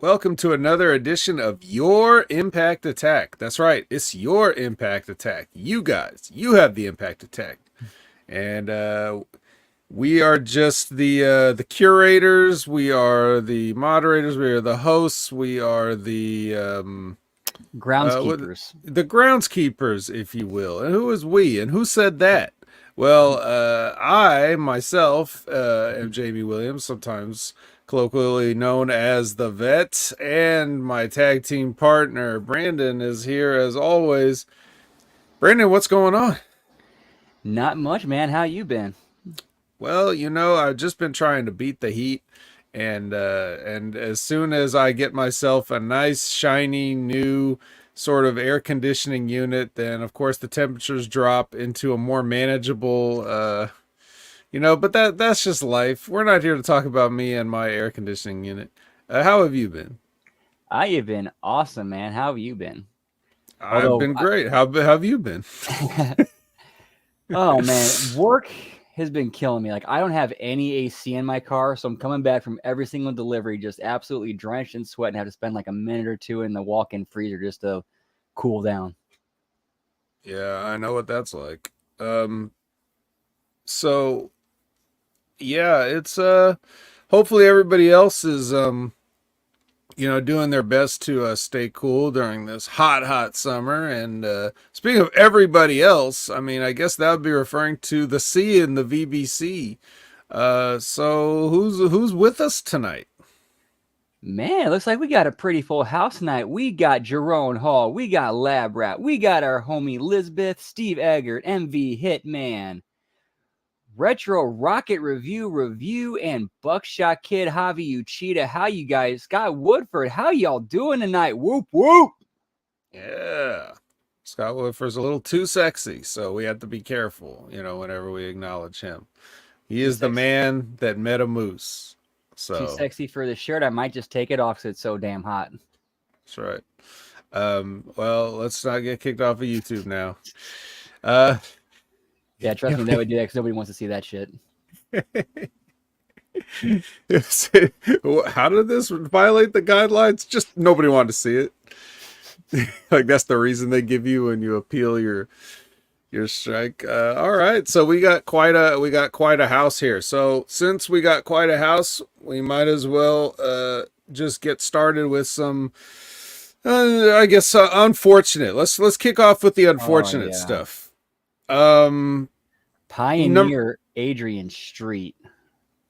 Welcome to another edition of Your Impact Attack. That's right, it's your Impact Attack. You guys, you have the Impact Attack. And we are just the curators, we are the moderators, we are the hosts, we are Groundskeepers. the groundskeepers, if you will. And who is we? And who said that? Well, I myself am Jamie Williams, sometimes colloquially known as the Vet, and my tag team partner Brandon is here as always. Brandon, what's going on? Not much, man. How you been? Well, I've just been trying to beat the heat, and as soon as I get myself a nice, shiny, new sort of air conditioning unit, then of course the temperatures drop into a more manageable. But that's just life. We're not here to talk about me and my air conditioning unit. How have you been? I have been awesome, man. How have you been? I've been great. How have you been? Oh man, work has been killing me. Like I don't have any AC in my car, so I'm coming back from every single delivery just absolutely drenched in sweat and have to spend like a minute or two in the walk-in freezer just to cool down. Yeah, I know what that's like. So yeah, it's hopefully everybody else is doing their best to stay cool during this hot summer. And speaking of everybody else, I mean, I guess that would be referring to the C in the VBC. So who's with us tonight? Man, it looks like we got a pretty full house tonight. We got Jerome Hall, we got Lab Rat, we got our homie Lisbeth, Steve Eggert, MV Hitman, Retro Rocket Review, and Buckshot Kid Javi Uchida. How you guys? Scott Woodford, how y'all doing tonight? Whoop, whoop. Yeah. Scott Woodford's a little too sexy, so we have to be careful, whenever we acknowledge him. He is the man that met a moose. So too sexy for the shirt. I might just take it off because it's so damn hot. That's right. Well, let's not get kicked off of YouTube now. Yeah, trust me, they would do that because nobody wants to see that shit. How did this violate the guidelines? Just nobody wanted to see it. Like that's the reason they give you when you appeal your strike. All right, so we got quite a house here. So since we got quite a house, we might as well just get started with some. I guess unfortunate. Let's kick off with the unfortunate stuff. Pioneer Adrian Street.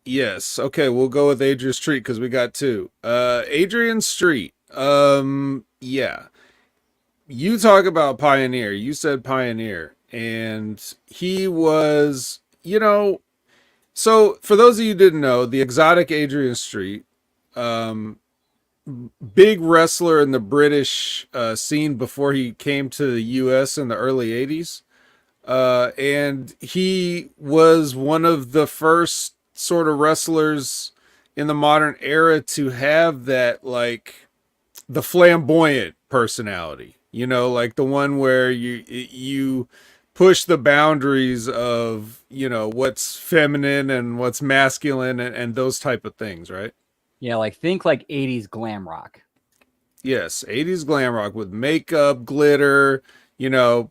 Yes. Okay, we'll go with Adrian Street because we got two. Adrian Street. Yeah. You talk about Pioneer. You said Pioneer. And he was, so for those of you who didn't know, the exotic Adrian Street, big wrestler in the British scene before he came to the US in the early 80s. And he was one of the first sort of wrestlers in the modern era to have that, like, the flamboyant personality, like the one where you push the boundaries of, what's feminine and what's masculine and those type of things, right? Yeah, think like 80s glam rock. Yes, 80s glam rock with makeup, glitter,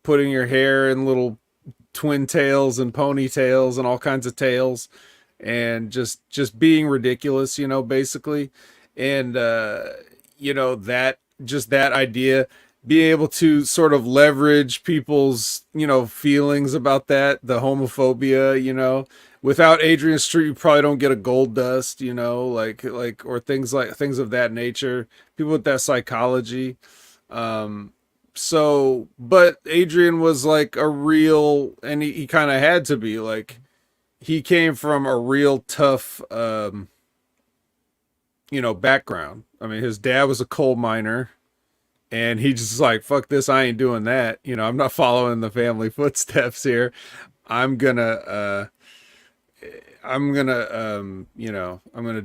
putting your hair in little twin tails and ponytails and all kinds of tails and just being ridiculous, basically. And that idea, being able to sort of leverage people's feelings about that, the homophobia, without Adrian Street you probably don't get a Gold Dust, or things of that nature, people with that psychology. But Adrian was like a real, and he kind of had to be, like, he came from a real tough background. I mean, his dad was a coal miner, and he just like, fuck this, I ain't doing that. I'm not following the family footsteps here. I'm gonna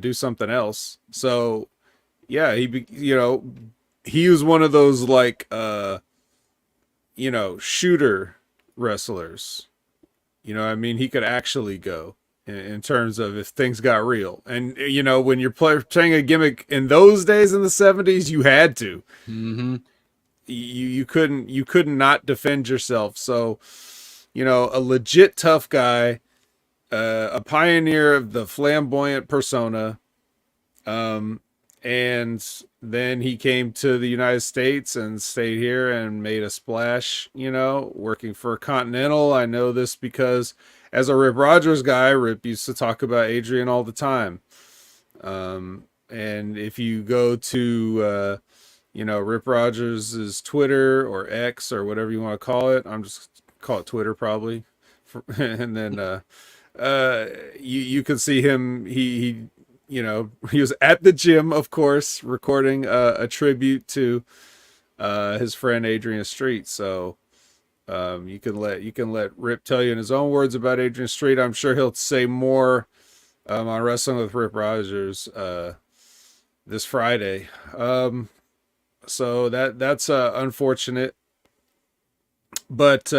do something else. So yeah, he was one of those, like, shooter wrestlers. I mean, he could actually go. in terms of if things got real. And you know, when you're playing a gimmick in those days in the 70s, you had to. Mm-hmm. You couldn't not defend yourself. So, you know, a legit tough guy, a pioneer of the flamboyant persona, um, and then he came to the United States and stayed here and made a splash, you know, working for Continental. I know this because as a Rip Rogers guy, Rip used to talk about Adrian all the time. And if you go to, you know, Rip Rogers' Twitter or X or whatever you want to call it, I'm just call it Twitter probably. And then, you can see him. He you know, he was at the gym, of course, recording a tribute to his friend Adrian Street. So you can let Rip tell you in his own words about Adrian Street. I'm sure he'll say more on Wrestling with Rip Rogers this Friday. So that's unfortunate, but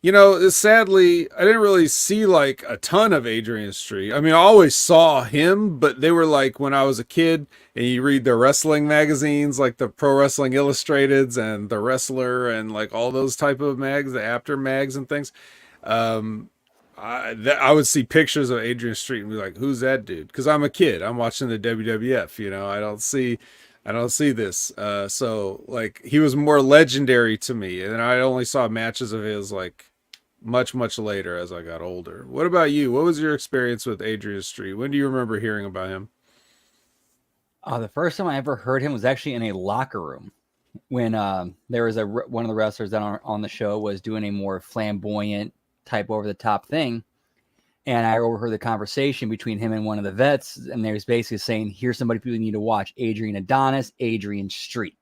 you know, sadly, I didn't really see like a ton of Adrian Street. I mean, I always saw him, but they were like when I was a kid and you read the wrestling magazines, like the Pro Wrestling Illustrateds and the Wrestler and like all those type of mags, the After mags and things. Um, I would see pictures of Adrian Street and be like, "Who's that dude?" Because I'm a kid. I'm watching the WWF. You know, I don't see this. So like he was more legendary to me, and I only saw matches of his like much later as I got older. What about you? What was your experience with Adrian Street? When do you remember hearing about him? The first time I ever heard him was actually in a locker room when there was one of the wrestlers that on the show was doing a more flamboyant type over the top thing. And I overheard the conversation between him and one of the vets, and they was basically saying, "Here's somebody people need to watch: Adrian Adonis, Adrian Street."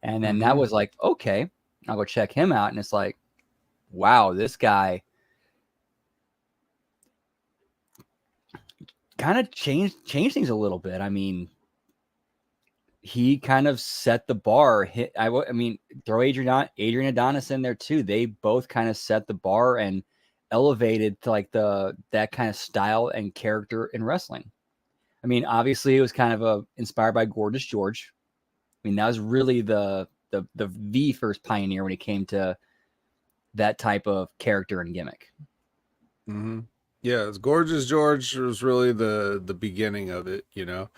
And then that Mm-hmm. was like, okay, I'll go check him out. And it's like, wow, this guy kind of changed things a little bit. I mean, he kind of set the bar. I mean, throw Adrian Adonis in there too. They both kind of set the bar and elevated to like that kind of style and character in wrestling. I mean, obviously it was kind of inspired by Gorgeous George. I mean, that was really the first pioneer when it came to that type of character and gimmick. Mm-hmm. Yeah, it's Gorgeous George was really the beginning of it, you know.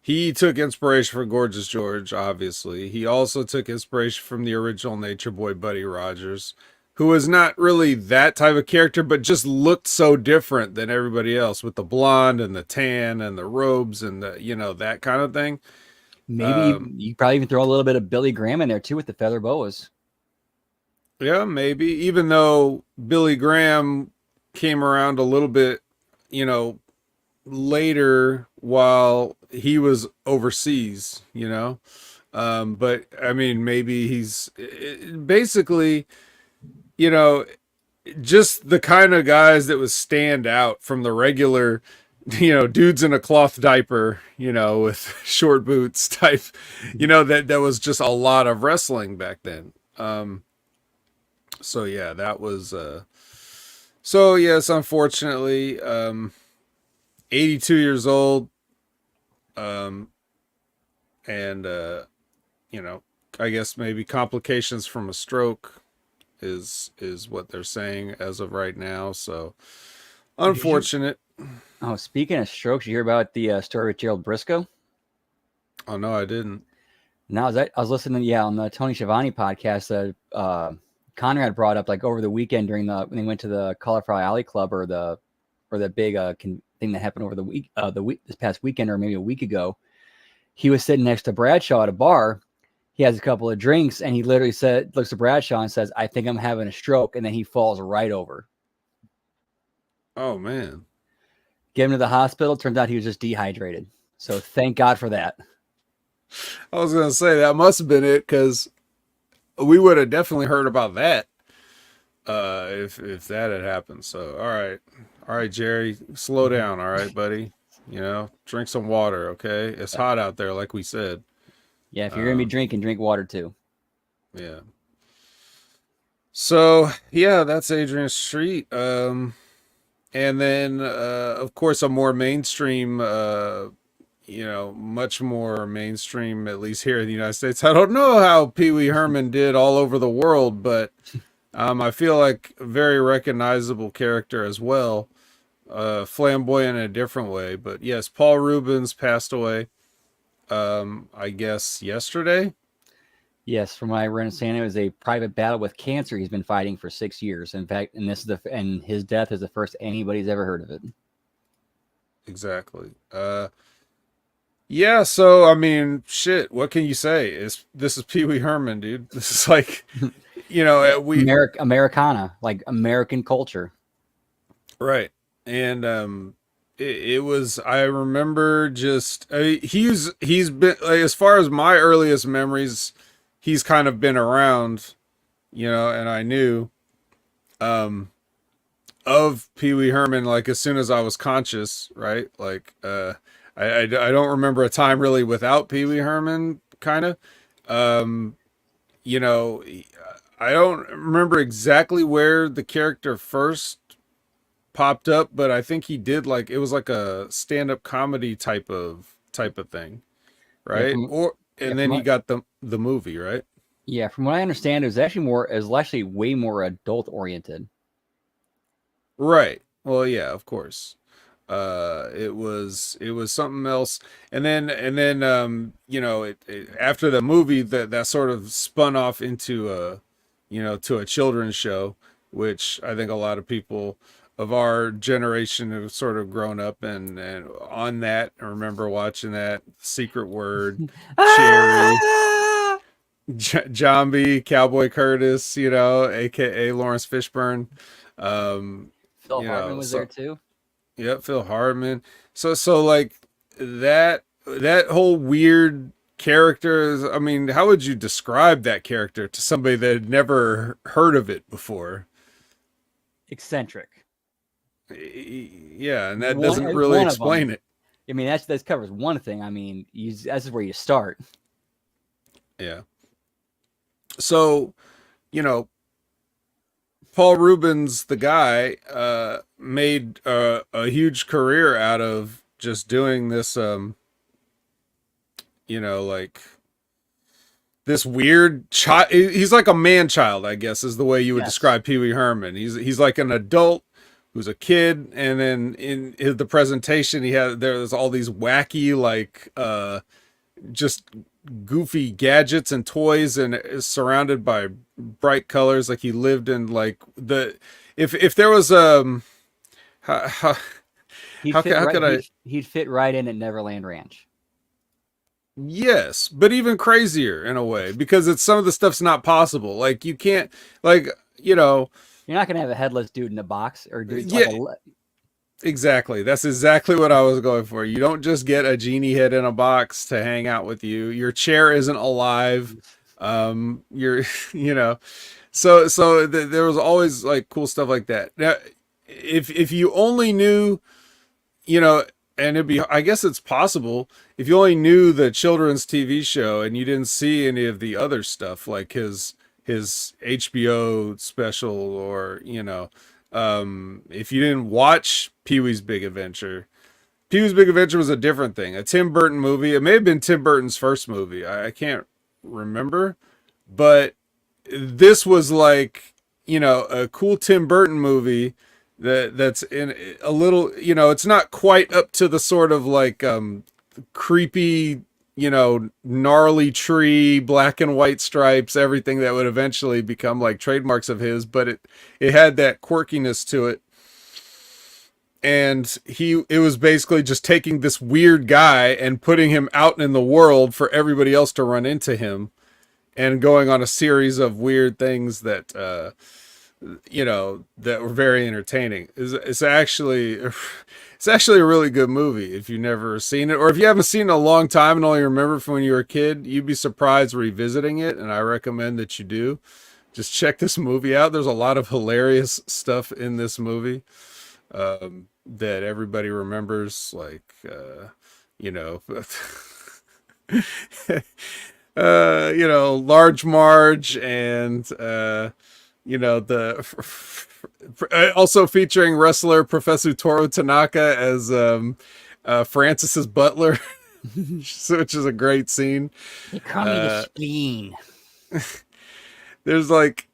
He took inspiration from Gorgeous George, obviously. He also took inspiration from the original Nature Boy Buddy Rogers, who was not really that type of character, but just looked so different than everybody else with the blonde and the tan and the robes and the, you know, that kind of thing. Maybe Um, you probably even throw a little bit of Billy Graham in there too with the feather boas. yeah, maybe. Even though Billy Graham came around a little bit, you know, later while he was overseas, you know. But I mean, maybe he's basically, you know, just the kind of guys that would stand out from the regular, you know, dudes in a cloth diaper, you know, with short boots type, you know, that was just a lot of wrestling back then. So yeah, that was, so yes, unfortunately, 82 years old, um, and, you know, I guess maybe complications from a stroke is what they're saying as of right now. So Did you? unfortunate. Oh, speaking of strokes, you hear about the story with Gerald Briscoe? Oh no, I didn't. Now, I was listening, yeah, on the Tony Schiavone podcast. Conrad brought up like over the weekend when they went to the Cauliflower Alley Club or the big thing that happened over the week this past weekend or maybe a week ago. He was sitting next to Bradshaw at a bar. He has a couple of drinks and he literally looks at Bradshaw and says, "I think I'm having a stroke," and then he falls right over. Oh man. Get him to the hospital. Turns out he was just dehydrated. So thank God for that. I was gonna say that must have been it because we would have definitely heard about that if that had happened. So all right, Jerry, slow down. All right, buddy. You know, drink some water. Okay, it's hot out there, like we said. Yeah, if you're gonna be Um, drinking, drink water too. yeah. So yeah, that's Adrian Street. and then of course a more mainstream, much more mainstream, at least here in the United States. I don't know how Pee Wee Herman did all over the world, but I feel like a very recognizable character as well, flamboyant in a different way. But yes, Paul Rubens passed away. I guess yesterday. Yes, from what I understand, it was a private battle with cancer he's been fighting for 6 years. In fact, and his death is the first anybody's ever heard of it. Exactly. Yeah. So I mean, shit. What can you say? This is Pee Wee Herman, dude. This is like, we Americana, like American culture. right. And it was. I remember just he's been like, as far as my earliest memories, he's kind of been around, and I knew of Pee Wee Herman like as soon as I was conscious, right? Like I don't remember a time really without Pee Wee Herman, kind of. Um, you know, I don't remember exactly where the character first popped up, but I think he did like it was like a stand-up comedy type of thing, Yeah, right? Or yeah, and then he got the movie, right? from what I understand, it was actually way more adult oriented. Right. Well, yeah, of course. It was something else, and then after the movie that sort of spun off into to a children's show, which I think a lot of people of our generation have sort of grown up and on that. I remember watching that Secret Word, Cherry, Ah! Jambi, Cowboy Curtis, aka Lawrence Fishburne. Um, Phil Hartman was there so too. yep, Phil Hardman. So like that whole weird character I mean, how would you describe that character to somebody that had never heard of it before? Eccentric. Yeah, and that One, doesn't really one of them. explain it. I mean, that covers one thing. I mean, that's where you start. Yeah. So, you know, Paul Rubens, the guy, made a huge career out of just doing this, like this weird child. He's like a man child, I guess, is the way you would Yes. describe Pee Wee Herman. He's like an adult who's a kid, and then in the presentation, there's all these wacky like just goofy gadgets and toys, and is surrounded by bright colors. Like he lived in like the if there was how how, He'd how, fit how right. could I. He'd fit right in at Neverland Ranch. Yes, but even crazier in a way because it's some of the stuff's not possible. Like you can't, like You're not gonna have a headless dude in a box or dude like yeah, a. exactly. That's exactly what I was going for. You don't just get a genie head in a box to hang out with you. Your chair isn't alive. You're you know, there was always like cool stuff like that. Now, if you only knew, you know, and it'd be, I guess it's possible if you only knew the children's TV show and you didn't see any of the other stuff like his HBO special, or if you didn't watch Pee-wee's Big Adventure. Pee-wee's Big Adventure was a different thing, a Tim Burton movie. It may have been Tim Burton's first movie. I can't remember, but this was like, a cool Tim Burton movie that's in a little, it's not quite up to the sort of like creepy, gnarly tree, black and white stripes, everything that would eventually become like trademarks of his, but it had that quirkiness to it. And it was basically just taking this weird guy and putting him out in the world for everybody else to run into him, and going on a series of weird things that that were very entertaining. It's actually a really good movie if you've never seen it, or if you haven't seen it in a long time and only remember from when you were a kid. You'd be surprised revisiting it, and I recommend that you do. Just check this movie out. There's a lot of hilarious stuff in this movie that everybody remembers, like you know Large Marge and you know, also featuring wrestler Professor Toru Tanaka as Francis's butler, which is a great scene. They call me the Uh, spleen. there's like,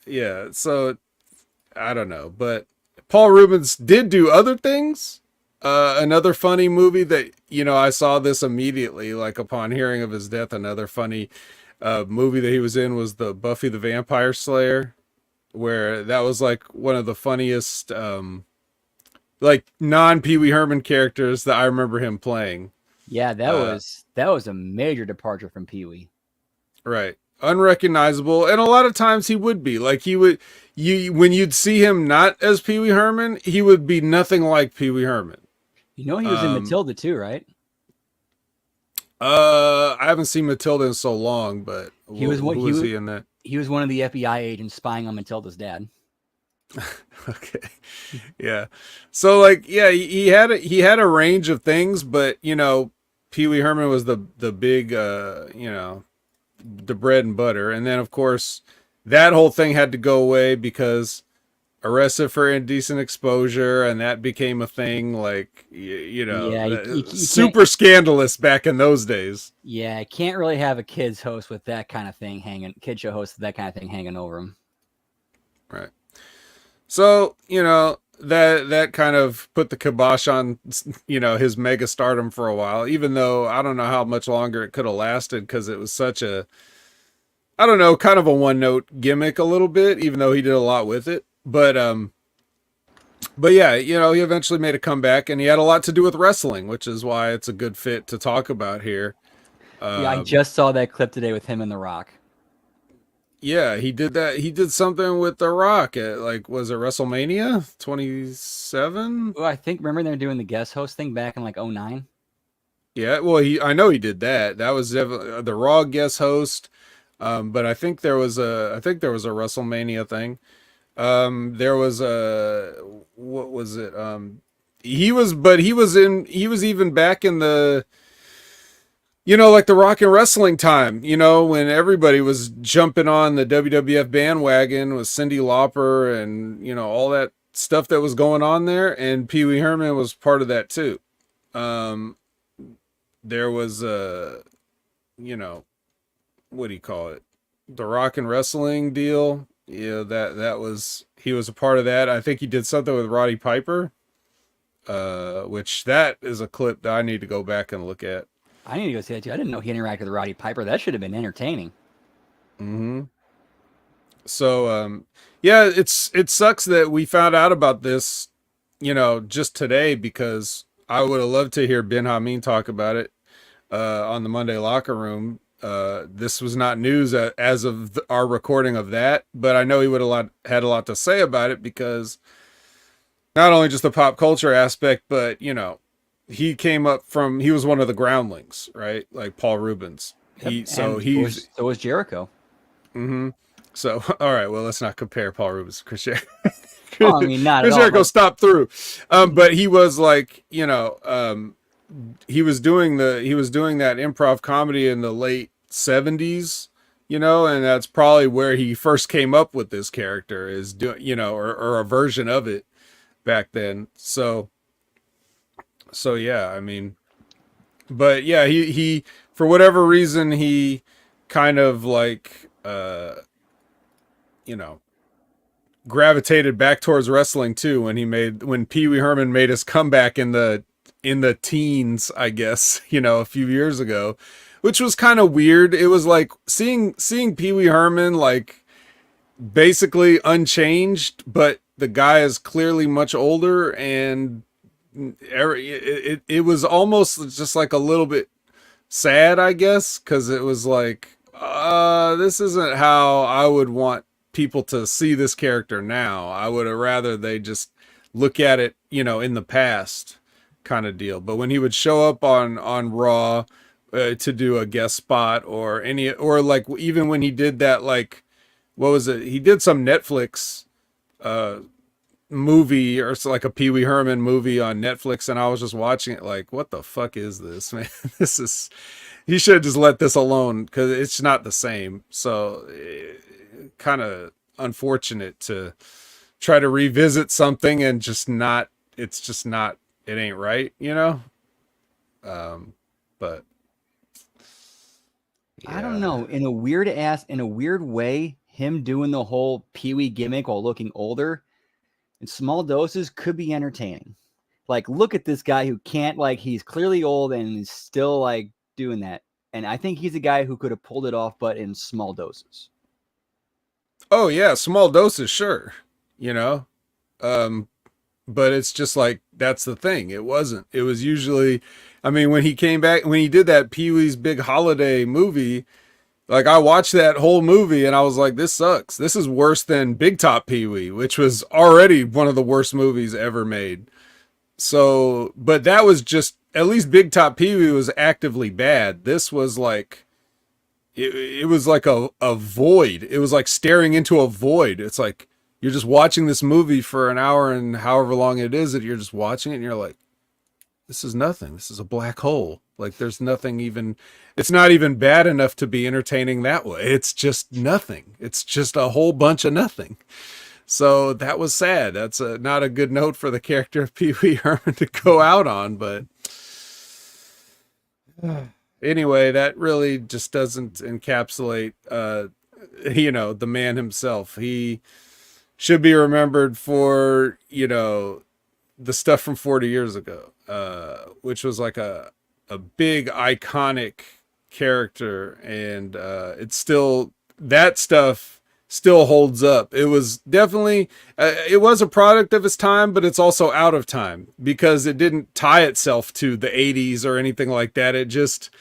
yeah, so I don't know, but Paul Rubens did do other things. Another funny movie that, you know, I saw this immediately, like upon hearing of his death. Another funny movie that he was in was the Buffy the Vampire Slayer, where that was like one of the funniest, like non Pee Wee Herman characters that I remember him playing. Yeah, Uh, that was a major departure from Pee Wee. right, unrecognizable, and a lot of times he would be like he would you when you'd see him not as Pee Wee Herman, he would be nothing like Pee Wee Herman. You know he was in Um, Matilda too, right? I haven't seen Matilda in so long, but He was what who was he in that? he was one of the FBI agents spying on Matilda's dad. Okay, yeah. So like, yeah, he had a range of things, but you know, Pee Wee Herman was the big, you know, the bread and butter, and then of course that whole thing had to go away because arrested for indecent exposure, and that became a thing. Like, you know, Yeah, you can't. super scandalous back in those days. Yeah, can't really have a kids host with that kind of thing hanging. Kid show host with that kind of thing hanging over him. Right. So, you know, that kind of put the kibosh on, you know, his mega stardom for a while, even though I don't know how much longer it could have lasted because it was such a, I don't know, kind of a one note gimmick a little bit, even though he did a lot with it. But yeah, you know, he eventually made a comeback, and he had a lot to do with wrestling, which is why it's a good fit to talk about here. Yeah, I Um, just saw that clip today with him and The Rock. yeah, he did that. He did something with The Rock at, like, was it WrestleMania 27? Oh, I think remember they were doing the guest host thing back in like '09. Yeah, well, I know he did that. That was the Raw guest host. But I think there was a WrestleMania thing. There was a, what was it? He was even back in the, you know, like the rock and wrestling time, you know, when everybody was jumping on the WWF bandwagon with Cyndi Lauper and, you know, all that stuff that was going on there. And Pee Wee Herman was part of that too. Um, there was you know, what do you call it? The rock and wrestling deal. Yeah, that was, he was a part of that. I think he did something with Roddy Piper, which that is a clip that I need to go back and look at. I need to go see that too. I didn't know he interacted with Roddy Piper. That should have been entertaining. Mm-hmm. So yeah, it sucks that we found out about this, you know, just today, because I would have loved to hear Ben Hameen talk about it on the Monday Locker Room. This was not news as of our recording of that, but I know he would have had a lot to say about it, because not only just the pop culture aspect, but you know, he was one of the groundlings, right? Like Paul Rubens. Yep, So and he's so was Jericho. mm-hmm. So all right, well, let's not compare Paul Rubens to Chris Jericho. Oh, I mean, not at Chris all. Jericho But stopped through, but he was like, you know, he was doing that improv comedy in the late 70s, you know, and that's probably where he first came up with this character, is doing, you know, or a version of it back then. So yeah, I mean, but yeah, he for whatever reason, he kind of like you know, gravitated back towards wrestling too, when Pee Wee Herman made his comeback in the teens, I guess, you know, a few years ago, which was kind of weird. It was like seeing Pee Wee Herman like basically unchanged, but the guy is clearly much older, and it was almost just like a little bit sad, I guess, because it was like, this isn't how I would want people to see this character now. I would have rather they just look at it, you know, in the past kind of deal. But when he would show up on Raw to do a guest spot, or like even when he did that, like, what was it? He did some Netflix uh movie, or like a Pee Wee Herman movie on Netflix, and I was just watching it like, what the fuck is this, man? This is, he should have just let this alone, because it's not the same. So kind of unfortunate to try to revisit something and just not, it's just not, it ain't right, you know? But I don't yeah. know. In a weird way, him doing the whole Pee Wee gimmick while looking older in small doses could be entertaining. Like, look at this guy who can't, like, he's clearly old and he's still like doing that. And I think he's a guy who could have pulled it off, but in small doses. Oh yeah, small doses, sure. You know? Um, but it's just like, that's the thing. It wasn't. It was usually, I mean, when he came back, when he did that Pee-wee's Big Holiday movie, like I watched that whole movie and I was like, this sucks. This is worse than Big Top Pee-wee, which was already one of the worst movies ever made. So, but that was just, at least Big Top Pee-wee was actively bad. This was like, it was like a void. It was like staring into a void. It's like you're just watching this movie for an hour and however long it is that you're just watching it and you're like, this is nothing. This is a black hole. Like there's nothing even, it's not even bad enough to be entertaining that way. It's just nothing. It's just a whole bunch of nothing. So that was sad. That's not a good note for the character of Pee Wee Herman to go out on, but anyway, that really just doesn't encapsulate, the man himself. He should be remembered for, the stuff from 40 years ago, which was like a big iconic character. And it's still, that stuff still holds up. It was definitely, it was a product of its time, but it's also out of time because it didn't tie itself to the 80s or anything like that. It just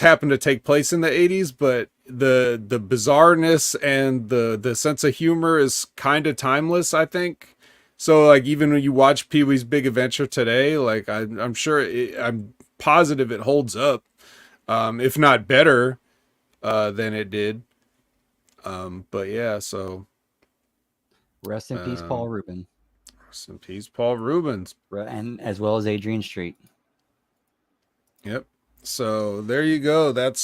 happened to take place in the 80s, but the bizarreness and the sense of humor is kind of timeless, I think. So like even when you watch Pee-wee's Big Adventure today, like I'm sure I'm positive it holds up, if not better than it did. But yeah, so Rest in peace, Paul Rubin. rest in peace, Paul Rubens. And as well as Adrian Street. Yep. So there you go. That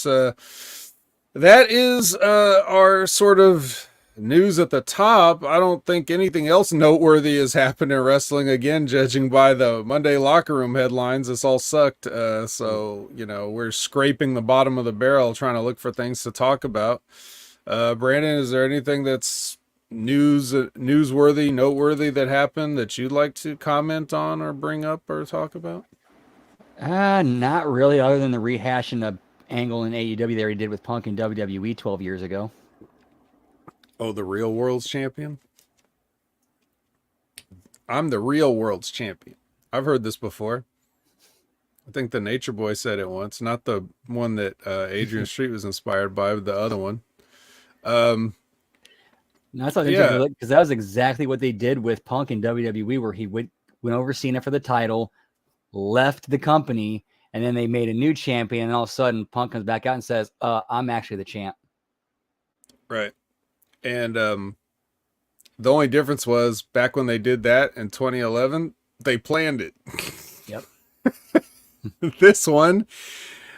is our sort of news at the top. I don't think anything else noteworthy has happened in wrestling again, judging by the Monday locker room headlines. This all sucked. So, we're scraping the bottom of the barrel trying to look for things to talk about. Brandon, is there anything that's newsworthy, noteworthy that happened that you'd like to comment on or bring up or talk about? Not really, other than the rehashing of angle in AEW they already did with Punk in WWE 12 years ago. Oh, the real world's champion? I'm the real world's champion. I've heard this before. I think the Nature Boy said it once, not the one that Adrian Street was inspired by, but the other one. No, that's not interesting because that was exactly what they did with Punk in WWE, where he went over Cena for the title, left the company, and then they made a new champion, and all of a sudden Punk comes back out and says, I'm actually the champ. Right. And the only difference was back when they did that in 2011, they planned it. Yep. This one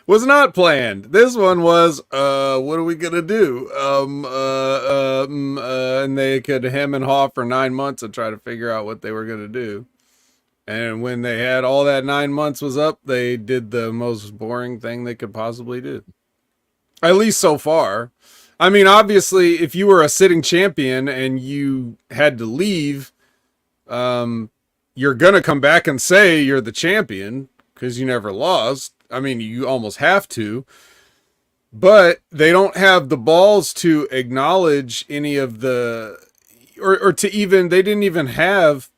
was not planned. This one was, what are we going to do? And they could hem and haw for 9 months and try to figure out what they were going to do. And when they had all that 9 months was up, they did the most boring thing they could possibly do. At least so far. I mean, obviously, if you were a sitting champion and you had to leave, you're going to come back and say you're the champion because you never lost. I mean, you almost have to. But they don't have the balls to acknowledge any of the... Or to even... They didn't even have...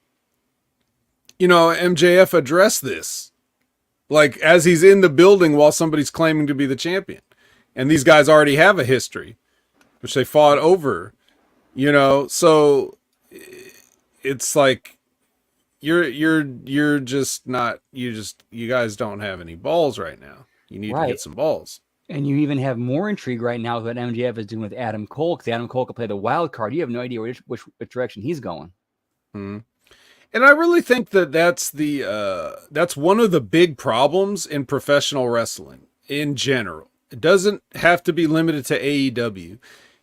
MJF address this. Like, as he's in the building while somebody's claiming to be the champion. And these guys already have a history, which they fought over, so it's like, you're just not, you guys don't have any balls right now. You need to get some balls. And you even have more intrigue right now with what MJF is doing with Adam Cole, because Adam Cole could play the wild card. You have no idea which direction he's going. Mm-hmm. And I really think that's one of the big problems in professional wrestling in general. It doesn't have to be limited to AEW.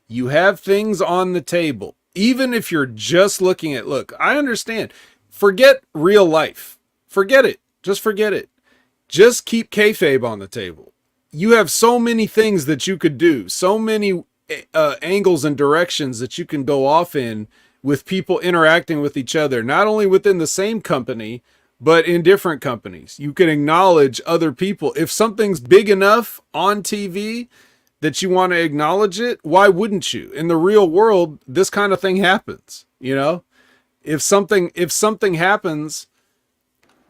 You have things on the table. Even if you're just looking at, look, I understand. Forget real life. Forget it. Just forget it. Just keep kayfabe on the table. You have so many things that you could do, so many angles and directions that you can go off in with people interacting with each other, not only within the same company, but in different companies. You can acknowledge other people. If something's big enough on TV that you want to acknowledge it, why wouldn't you? In the real world, this kind of thing happens, you know? If something happens,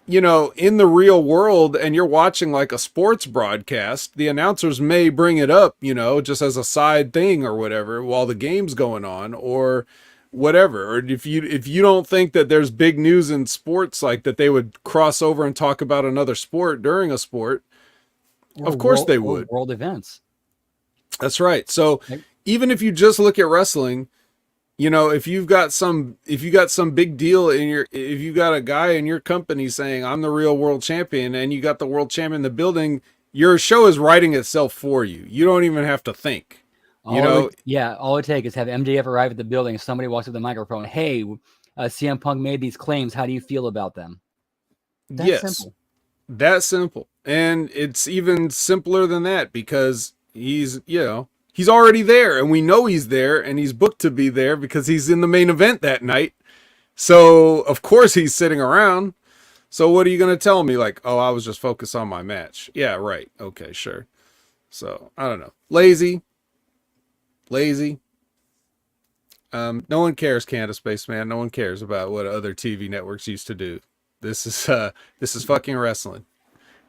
you know, in the real world and you're watching like a sports broadcast, the announcers may bring it up, you know, just as a side thing or whatever while the game's going on or whatever. Or if you don't think that there's big news in sports, like that they would cross over and talk about another sport during a sport, of course they would. World events. That's right. So even if you just look at wrestling, you know, if you got some big deal if you got a guy in your company saying I'm the real world champion and you got the world champion in the building, your show is writing itself for you. You don't even have to think. All it takes is have MJF arrive at the building. Somebody walks up the microphone. Hey, CM Punk made these claims. How do you feel about them? That's simple. That's simple. And it's even simpler than that because he's already there and we know he's there and he's booked to be there because he's in the main event that night. So of course he's sitting around. So what are you going to tell me? Like, oh, I was just focused on my match. Yeah, right. Okay, sure. So I don't know. Lazy. No one cares, Candace Spaceman. No one cares about what other TV networks used to do. This is fucking wrestling.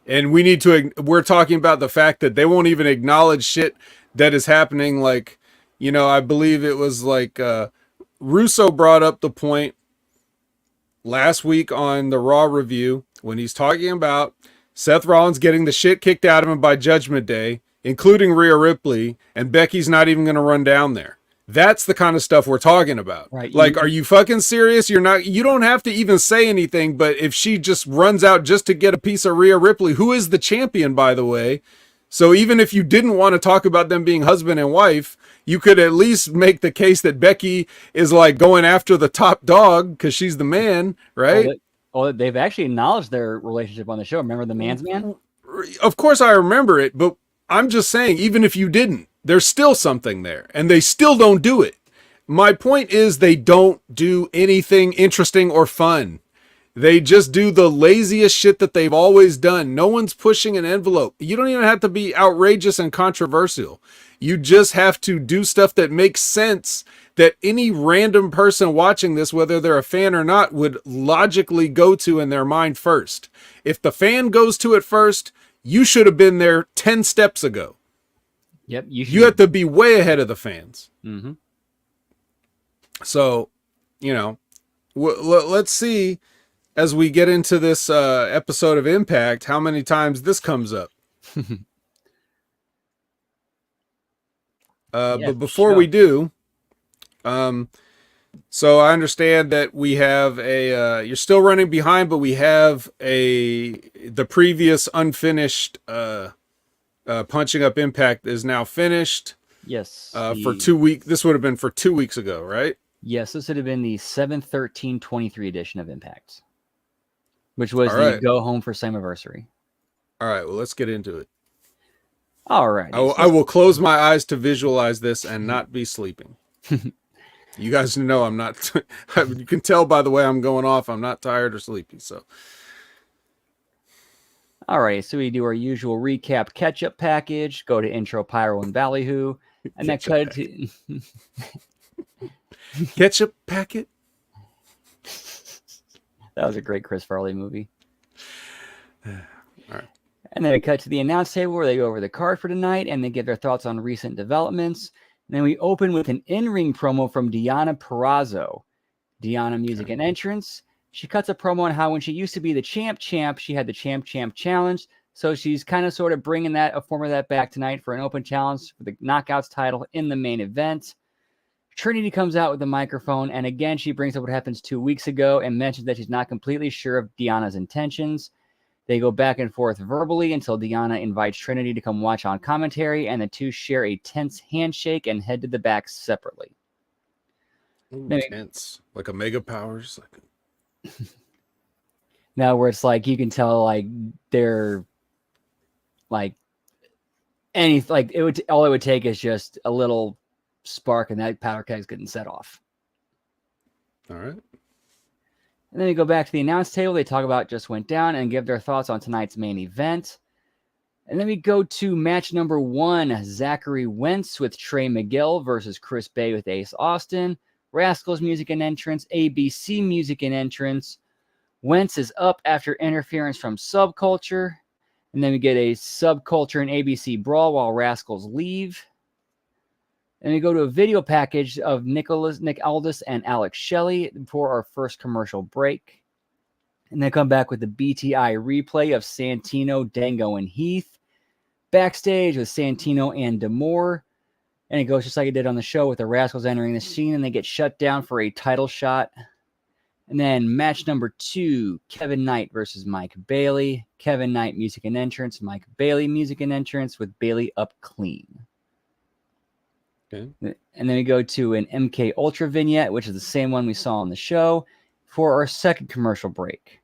And we're talking about the fact that they won't even acknowledge shit that is happening. Like, you know, I believe it was like Russo brought up the point last week on the Raw review when he's talking about Seth Rollins getting the shit kicked out of him by Judgment Day, including Rhea Ripley, and Becky's not even going to run down there. That's the kind of stuff we're talking about. Right. Like, are you fucking serious? You don't have to even say anything, but if she just runs out just to get a piece of Rhea Ripley, who is the champion, by the way. So even if you didn't want to talk about them being husband and wife, you could at least make the case that Becky is like going after the top dog because she's the man, right? They've actually acknowledged their relationship on the show. Remember the man's man? Of course I remember it, but I'm just saying, even if you didn't, there's still something there, and they still don't do it. My point is they don't do anything interesting or fun. They just do the laziest shit that they've always done. No one's pushing an envelope. You don't even have to be outrageous and controversial. You just have to do stuff that makes sense, that any random person watching this, whether they're a fan or not, would logically go to in their mind first. If the fan goes to it first, you should have been there 10 steps ago. Yep. You have to be way ahead of the fans. Mm-hmm. So, you know, let's see as we get into this episode of Impact, how many times this comes up. But before we do, so I understand that we have you're still running behind, but we have the previous unfinished Punching Up Impact is now finished. Yes. For 2 weeks. This would have been for 2 weeks ago, right? Yes, this would have been the 7/13/23 edition of Impact, which was the Go Home for Slammiversary. All right, well, let's get into it. All right. I will close my eyes to visualize this and not be sleeping. You guys know I'm not. You can tell by the way I'm going off, I'm not tired or sleepy. So. All right, so we do our usual recap catch-up package, go to intro, pyro, and ballyhoo, and then cut to... Ketchup packet? That was a great Chris Farley movie. All right. And then we cut to the announce table where they go over the card for tonight, and they give their thoughts on recent developments. And then we open with an in-ring promo from Deonna Purrazzo. Deonna music and entrance. She cuts a promo on how when she used to be the champ, she had the champ challenge. So she's kind of sort of bringing a form of that back tonight for an open challenge for the Knockouts title in the main event. Trinity comes out with the microphone, and again, she brings up what happens 2 weeks ago and mentions that she's not completely sure of Deonna's intentions. They go back and forth verbally until Deanna invites Trinity to come watch on commentary, and the two share a tense handshake and head to the back separately. Ooh, tense. Like a Mega Powers. Now where it's like you can tell like they're like all it would take is just a little spark and that powder keg's getting set off. All right. And then we go back to the announce table. They talk about just went down and give their thoughts on tonight's main event. And then we go to match number 1, Zachary Wentz with Trey Miguel versus Chris Bay with Ace Austin. Rascals music and entrance, ABC music and entrance. Wentz is up after interference from Subculture. And then we get a Subculture and ABC brawl while Rascals leave. And we go to a video package of Nick Aldis and Alex Shelley before our first commercial break. And then come back with the BTI replay of Santino, Dango, and Heath. Backstage with Santino and D'Amore. And it goes just like it did on the show with the Rascals entering the scene, and they get shut down for a title shot. And then match number 2, Kevin Knight versus Mike Bailey. Kevin Knight music and entrance, Mike Bailey music and entrance with Bailey up clean. Okay. And then we go to an MK Ultra vignette, which is the same one we saw on the show, for our second commercial break.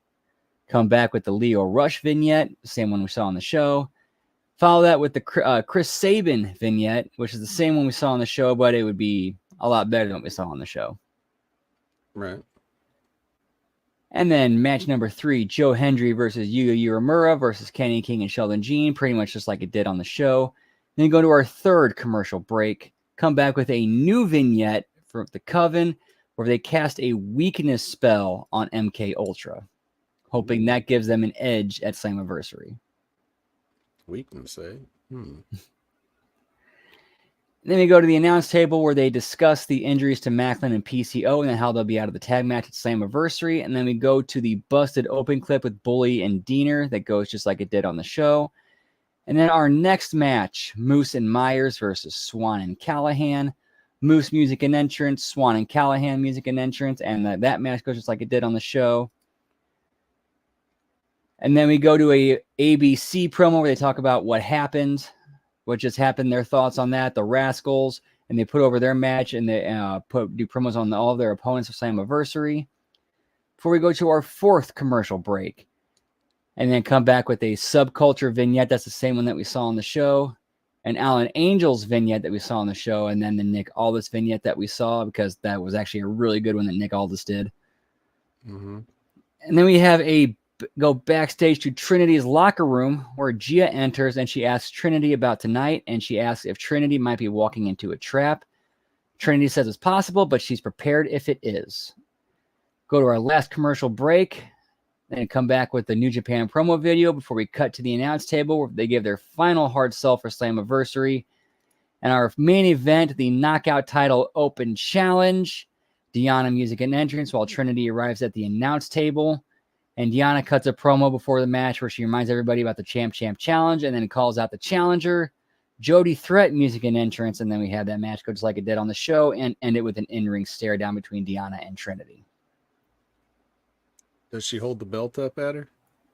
Come back with the Leo Rush vignette, same one we saw on the show. Follow that with the Chris Sabin vignette, which is the same one we saw on the show, but it would be a lot better than what we saw on the show. Right. And then match number 3, Joe Hendry versus Yuya Uemura versus Kenny King and Sheldon Jean, pretty much just like it did on the show. Then go to our third commercial break. Come back with a new vignette for the Coven, where they cast a weakness spell on MK Ultra, hoping that gives them an edge at Slammiversary. Weakness, eh? Then we go to the announce table where they discuss the injuries to Macklin and PCO and then how they'll be out of the tag match at Slammiversary. And then we go to the busted open clip with Bully and Diener that goes just like it did on the show. And then our next match, Moose and Myers versus Swan and Callahan. Moose music and entrance, Swan and Callahan music and entrance. And that match goes just like it did on the show. And then we go to a ABC promo where they talk about what happened, what just happened, their thoughts on that, the Rascals, and they put over their match and they do promos on all of their opponents for Slammiversary. Before we go to our fourth commercial break, and then come back with a Subculture vignette. That's the same one that we saw on the show. An Alan Angels vignette that we saw on the show, and then the Nick Aldis vignette that we saw, because that was actually a really good one that Nick Aldis did. Mm-hmm. And then we have go backstage to Trinity's locker room where Gia enters and she asks Trinity about tonight, and she asks if Trinity might be walking into a trap. Trinity says it's possible, but she's prepared if it is. Go to our last commercial break and come back with the New Japan promo video before we cut to the announce table where they give their final hard sell for Slammiversary. And our main event, the Knockout Title Open Challenge. Deanna music and entrance while Trinity arrives at the announce table. And Deanna cuts a promo before the match where she reminds everybody about the Champ Challenge and then calls out the challenger. Jody Threat music and entrance, and then we have that match go just like it did on the show and end it with an in-ring stare down between Deanna and Trinity. Does she hold the belt up at her?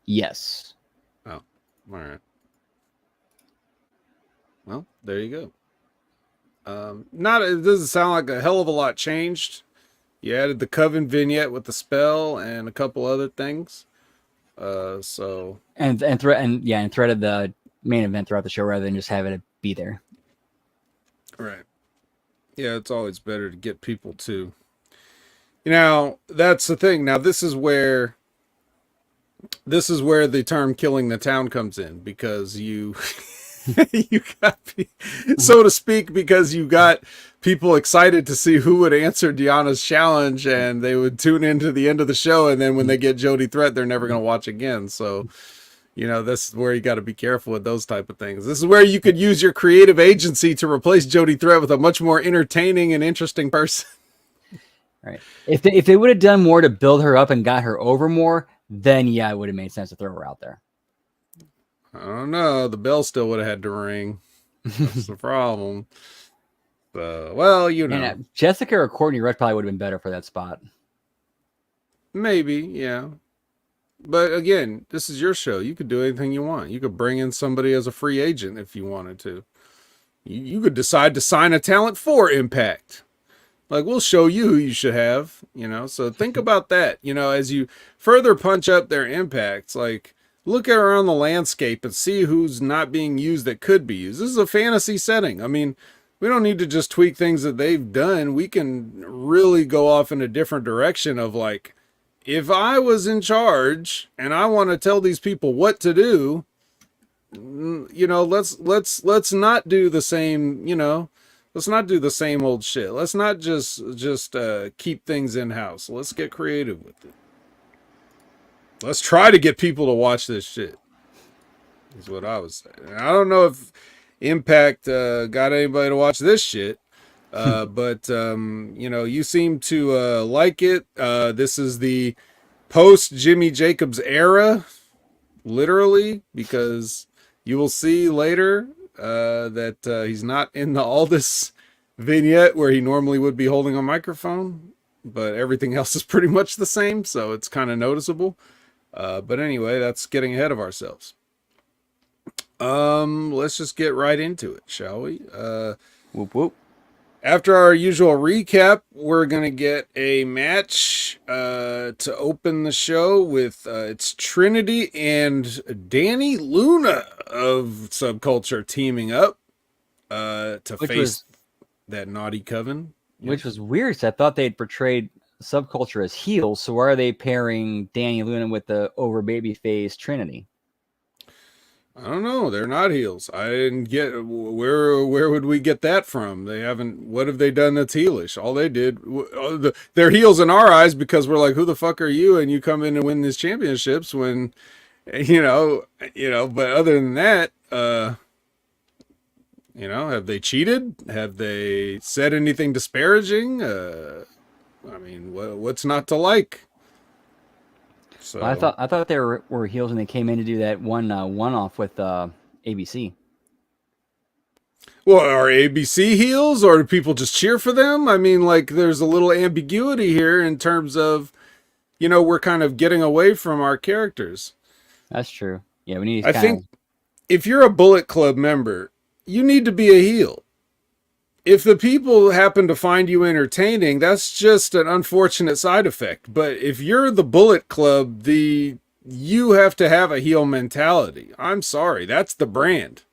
Yes. Oh, all right. Well, there you go. It doesn't sound like a hell of a lot changed. You added the Coven vignette with the spell and a couple other things. And threaded the main event throughout the show rather than just having it be there. Right. Yeah, it's always better to get people to. Now, that's the thing. Now, this is where the term "killing the town" comes in, because you got, so to speak, because you got people excited to see who would answer Deanna's challenge, and they would tune into the end of the show, and then when they get Jody Threat, they're never going to watch again. So, this is where you got to be careful with those type of things. This is where you could use your creative agency to replace Jody Threat with a much more entertaining and interesting person. Right. If they would have done more to build her up and got her over more, then yeah, it would have made sense to throw her out there. I don't know. The bell still would have had to ring. That's the problem. Well, And Jessica or Courtney Rush probably would have been better for that spot. Maybe, yeah. But again, this is your show. You could do anything you want. You could bring in somebody as a free agent if you wanted to. You could decide to sign a talent for Impact. Like, we'll show you who you should have, So think about that, as you further punch up their impacts. Like, look around the landscape and see who's not being used that could be used. This is a fantasy setting. I mean, we don't need to just tweak things that they've done. We can really go off in a different direction of like, if I was in charge and I want to tell these people what to do, let's not do the same, let's not do the same old shit. Let's not just keep things in house. Let's get creative with it. Let's try to get people to watch this shit. Is what I was saying. I don't know if Impact got anybody to watch this shit. But you seem to like it. This is the post Jimmy Jacobs era, literally, because you will see later that he's not in the Aldis vignette where he normally would be holding a microphone, but everything else is pretty much the same, so it's kind of noticeable. But anyway, that's getting ahead of ourselves. Let's just get right into it, shall we? Whoop whoop. After our usual recap, we're going to get a match to open the show with it's Trinity and Danny Luna of Subculture teaming up to face that naughty coven. Which was weird, because I thought they'd portrayed Subculture as heels, so why are they pairing Danny Luna with the over babyface Trinity? I don't know. They're not heels. I didn't get where would we get that from? They haven't. What have they done that's heelish? All they did, they're heels in our eyes because we're like, who the fuck are you? And you come in and win these championships when, But other than that, have they cheated? Have they said anything disparaging? I mean, what's not to like? So Well, I thought they were heels when they came in to do that one off with ABC. Well, are ABC heels, or do people just cheer for them? I mean, like, there's a little ambiguity here in terms of, we're kind of getting away from our characters. That's true. Yeah, we need. I think if you're a Bullet Club member, you need to be a heel. If the people happen to find you entertaining, that's just an unfortunate side effect. But if you're the Bullet Club, you have to have a heel mentality. I'm sorry, that's the brand.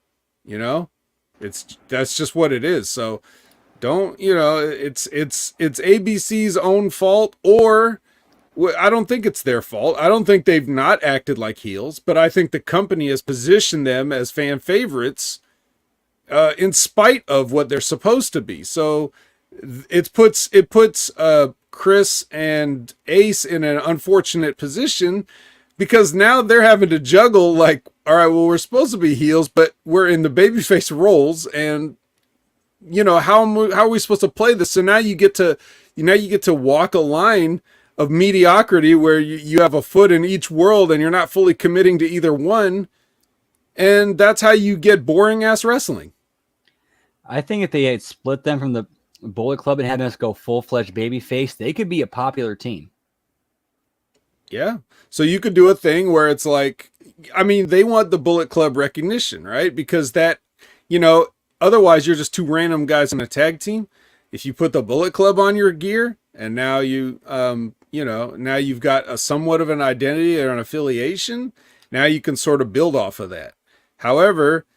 That's just what it is. So don't, it's ABC's own fault, or I don't think it's their fault. I don't think they've not acted like heels, but I think the company has positioned them as fan favorites in spite of what they're supposed to be. So it puts Chris and Ace in an unfortunate position, because now they're having to juggle, like, all right, well, we're supposed to be heels, but we're in the babyface roles, and how are we supposed to play this? So now you get to walk a line of mediocrity where you have a foot in each world and you're not fully committing to either one, and that's how you get boring ass wrestling. I think if they had split them from the Bullet Club and had us go full-fledged babyface, they could be a popular team. Yeah. So you could do a thing where it's like, I mean, they want the Bullet Club recognition, right? Because that, otherwise you're just two random guys in a tag team. If you put the Bullet Club on your gear, and now now you've got a somewhat of an identity or an affiliation, now you can sort of build off of that. However,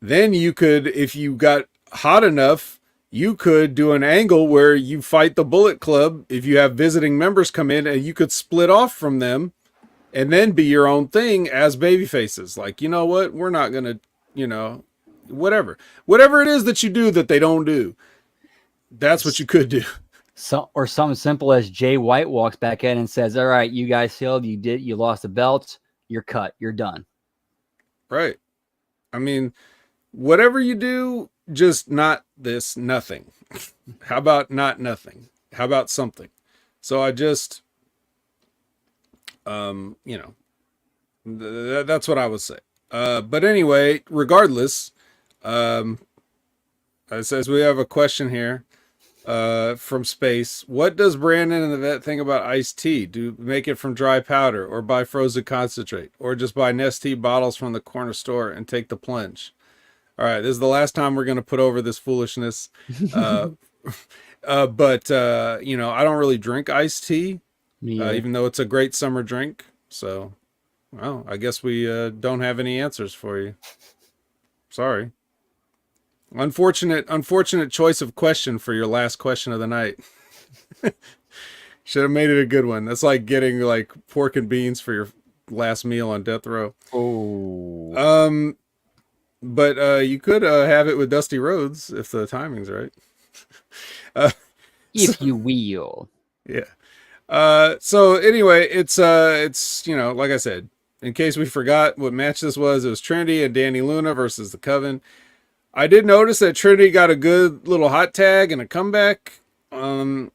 then you could, if you got hot enough, you could do an angle where you fight the Bullet Club if you have visiting members come in, and you could split off from them and then be your own thing as baby faces. Like, you know what? We're not going to, whatever it is that you do that they don't do. That's what you could do. Or something simple as Jay White walks back in and says, all right, you guys failed. You lost the belts. You're cut. You're done. Right. I mean, whatever you do, just not this, nothing. How about not nothing? How about something? So I just, that's what I would say. But anyway, regardless, it says we have a question here. from space. What does Brandon and the vet think about iced tea? Do make it from dry powder or buy frozen concentrate or just buy Nestea bottles from the corner store and take the plunge? All right, this is the last time we're going to put over this foolishness. Uh, but I don't really drink iced tea, Me either. even though it's a great summer drink. So, well, I guess we don't have any answers for you. Sorry. Unfortunate choice of question for your last question of the night. Should have made it a good one. That's like getting like pork and beans for your last meal on death row. Oh, But you could have it with Dusty Rhodes if the timing's right. Uh, so, if you will. yeah. So anyway, it's like I said, in case we forgot what match this was, it was Trinity and Danny Luna versus the Coven. I did notice that Trinity got a good little hot tag and a comeback. And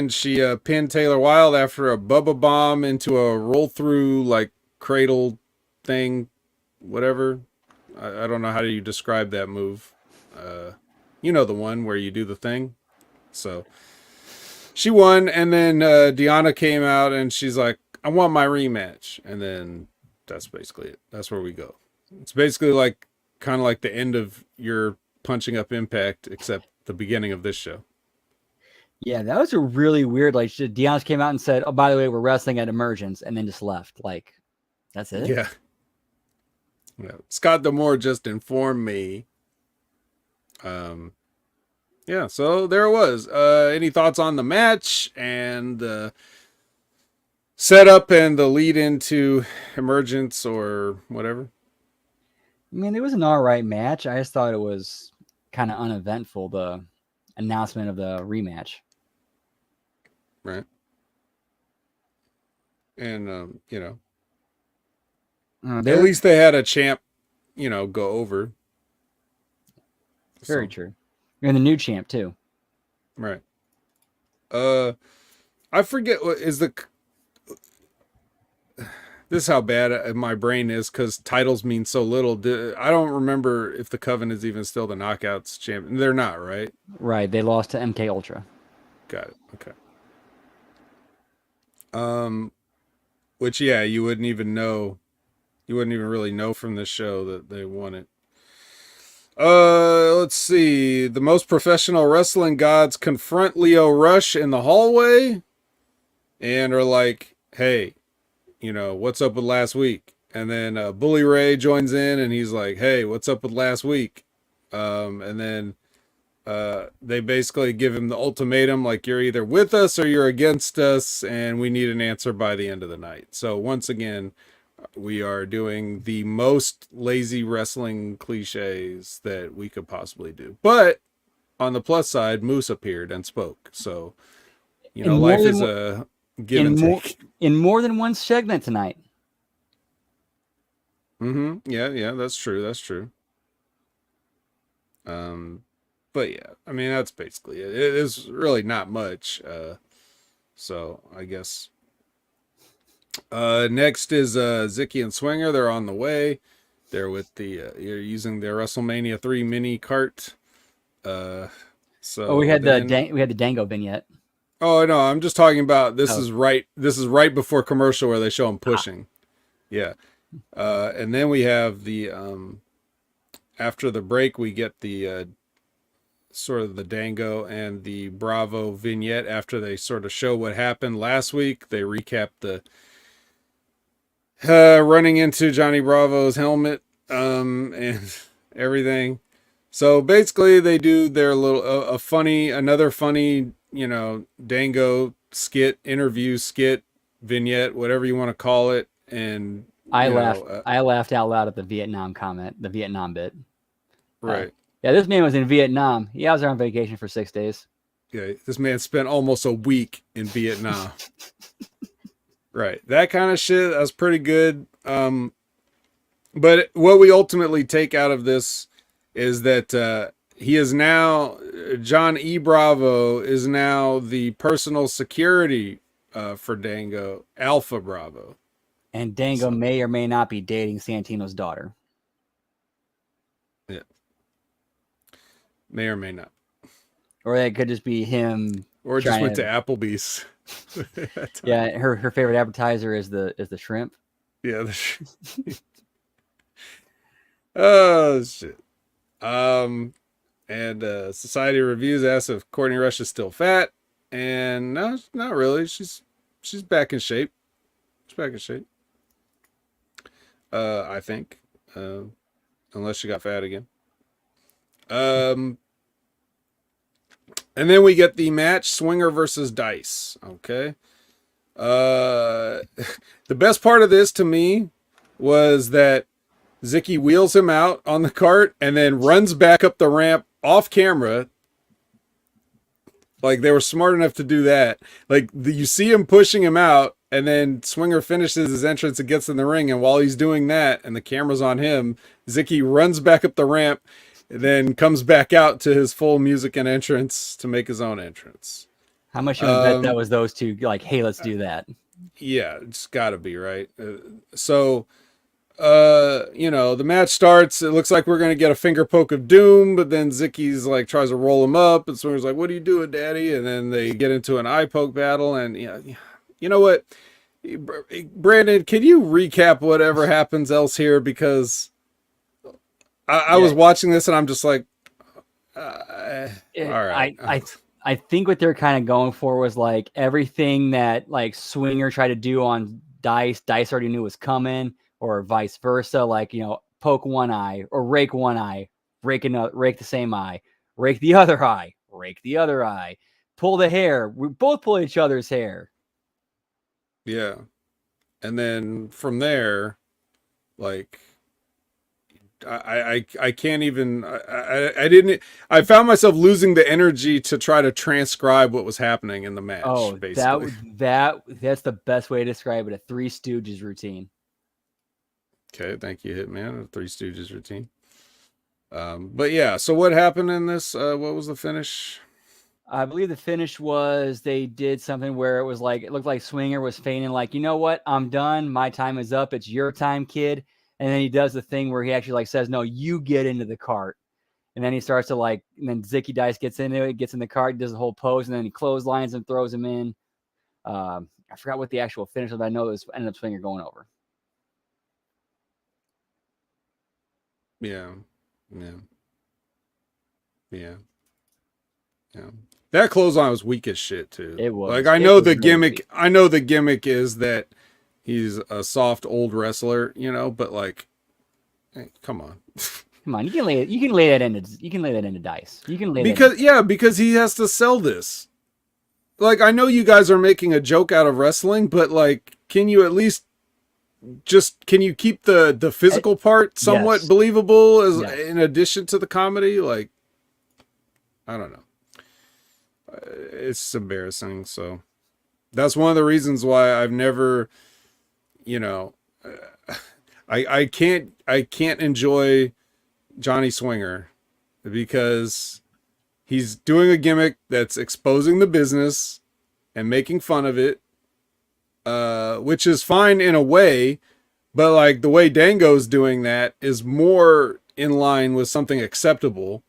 she pinned Taylor Wilde after a Bubba Bomb into a roll through like cradle thing, whatever. I don't know how do you describe that move. You know the one where you do the thing. So she won, and then Deonna came out and she's like, "I want my rematch," and then that's basically it. That's where we go. It's basically like kind of like the end of your punching up Impact, except the beginning of this show. Yeah, that was a really weird. Like, Deon's came out and said, "Oh, by the way, we're wrestling at Emergence," and then just left. Like, that's it. Yeah. Scott D'Amore just informed me. Yeah, so there it was. Any thoughts on the match and the setup and the lead into Emergence or whatever? I mean, it was an all right match. I just thought it was kind of uneventful. The announcement of the rematch. Right. And, at least they had a champ, go over. Very true. And the new champ, too. Right. I forget what is the. This is how bad my brain is because titles mean so little. I don't remember if the Coven is even still the Knockouts champion. They're not, right? Right. They lost to MK Ultra. Got it. Okay. Which you wouldn't even know. You wouldn't even really know from this show that they won it. Let's see. The most professional wrestling gods confront Lio Rush in the hallway and are like, "Hey, what's up with last week?" And then Bully Ray joins in and he's like, "Hey, what's up with last week?" And then they basically give him the ultimatum, like, "You're either with us or you're against us, and we need an answer by the end of the night." So once again, we are doing the most lazy wrestling cliches that we could possibly do. But on the plus side, Moose appeared and spoke. So, life is a give and take. In more than one segment tonight. Mm-hmm. Yeah, that's true. That's true. But yeah, I mean, that's basically it. It is really not much. So I guess next is Zicky and Swinger. They're on the way. They're with you're using their WrestleMania 3 mini cart. So we had the Dango vignette. Oh no, I'm just talking about this is right before commercial where they show them pushing. Yeah. And then we have the after the break we get the sort of the Dango and the Bravo vignette after they sort of show what happened last week. They recap the running into Johnny Bravo's helmet and everything. So basically they do their little another funny, Dango skit, interview skit, vignette, whatever you want to call it. And I laughed out loud at the Vietnam comment, the Vietnam bit. Right. Yeah, this man was in Vietnam. Yeah, I was there on vacation for 6 days. Yeah, this man spent almost a week in Vietnam. Right. That kind of shit, that's pretty good. But what we ultimately take out of this is that he is now, John E. Bravo is now the personal security for Dango, Alpha Bravo. And Dango may or may not be dating Santino's daughter. Yeah. May or may not. Or it could just be him. Or just went to Applebee's. Yeah, her favorite appetizer is the shrimp. Yeah. Oh shit. And Society Reviews asks if Courtney Rush is still fat, and no, not really. She's back in shape. She's back in shape. I think, unless she got fat again. And then we get the match Swinger versus Dice. Okay. The best part of this to me was that Zicky wheels him out on the cart and then runs back up the ramp off camera. Like, they were smart enough to do that. Like, you see him pushing him out, and then Swinger finishes his entrance and gets in the ring. And while he's doing that, and the camera's on him, Zicky runs back up the ramp, and then comes back out to his full music and entrance to make his own entrance. How much you would bet that was those two? Like, hey, let's do that. Yeah, it's got to be, right? The match starts. It looks like we're going to get a finger poke of doom, but then Zicky's like tries to roll him up, and Swinger's like, "What are you doing, Daddy?" And then they get into an eye poke battle. And you know what, Brandon, can you recap whatever happens else here? Because I was watching this and I'm just like, all right. I think what they're kind of going for was like everything that like Swinger tried to do on Dice already knew was coming, or vice versa. Like, poke one eye or rake one eye, rake the same eye, rake the other eye, rake the other eye, pull the hair. We both pull each other's hair. Yeah. And then from there, like, I can't even, I found myself losing the energy to try to transcribe what was happening in the match. Oh, basically. That's the best way to describe it. A Three Stooges routine. Okay. Thank you, Hitman. A Three Stooges routine. But yeah, so what happened in this? What was the finish? I believe the finish was they did something where it was like, it looked like Swinger was feigning like, you know what? I'm done. My time is up. It's your time, kid. And then he does the thing where he actually like says, no, you get into the cart. And then he starts to like, and then Zicky Dice gets into it, gets in the cart, does the whole pose, and then he clotheslines and throws him in. I forgot what the actual finish was, but I know it was ended up Swinger going over. Yeah. That clothesline was weak as shit too. It was. Like, I know the gimmick is that he's a soft old wrestler, but like, hey, come on. Come on, you can lay that into Dice. Because he has to sell this. Like, I know you guys are making a joke out of wrestling, but like, can you at least can you keep the physical part somewhat believable in addition to the comedy? Like, I don't know. It's embarrassing. So that's one of the reasons why I've never, I can't enjoy Johnny Swinger, because he's doing a gimmick that's exposing the business and making fun of it, which is fine in a way, but like the way Dango's doing that is more in line with something acceptable.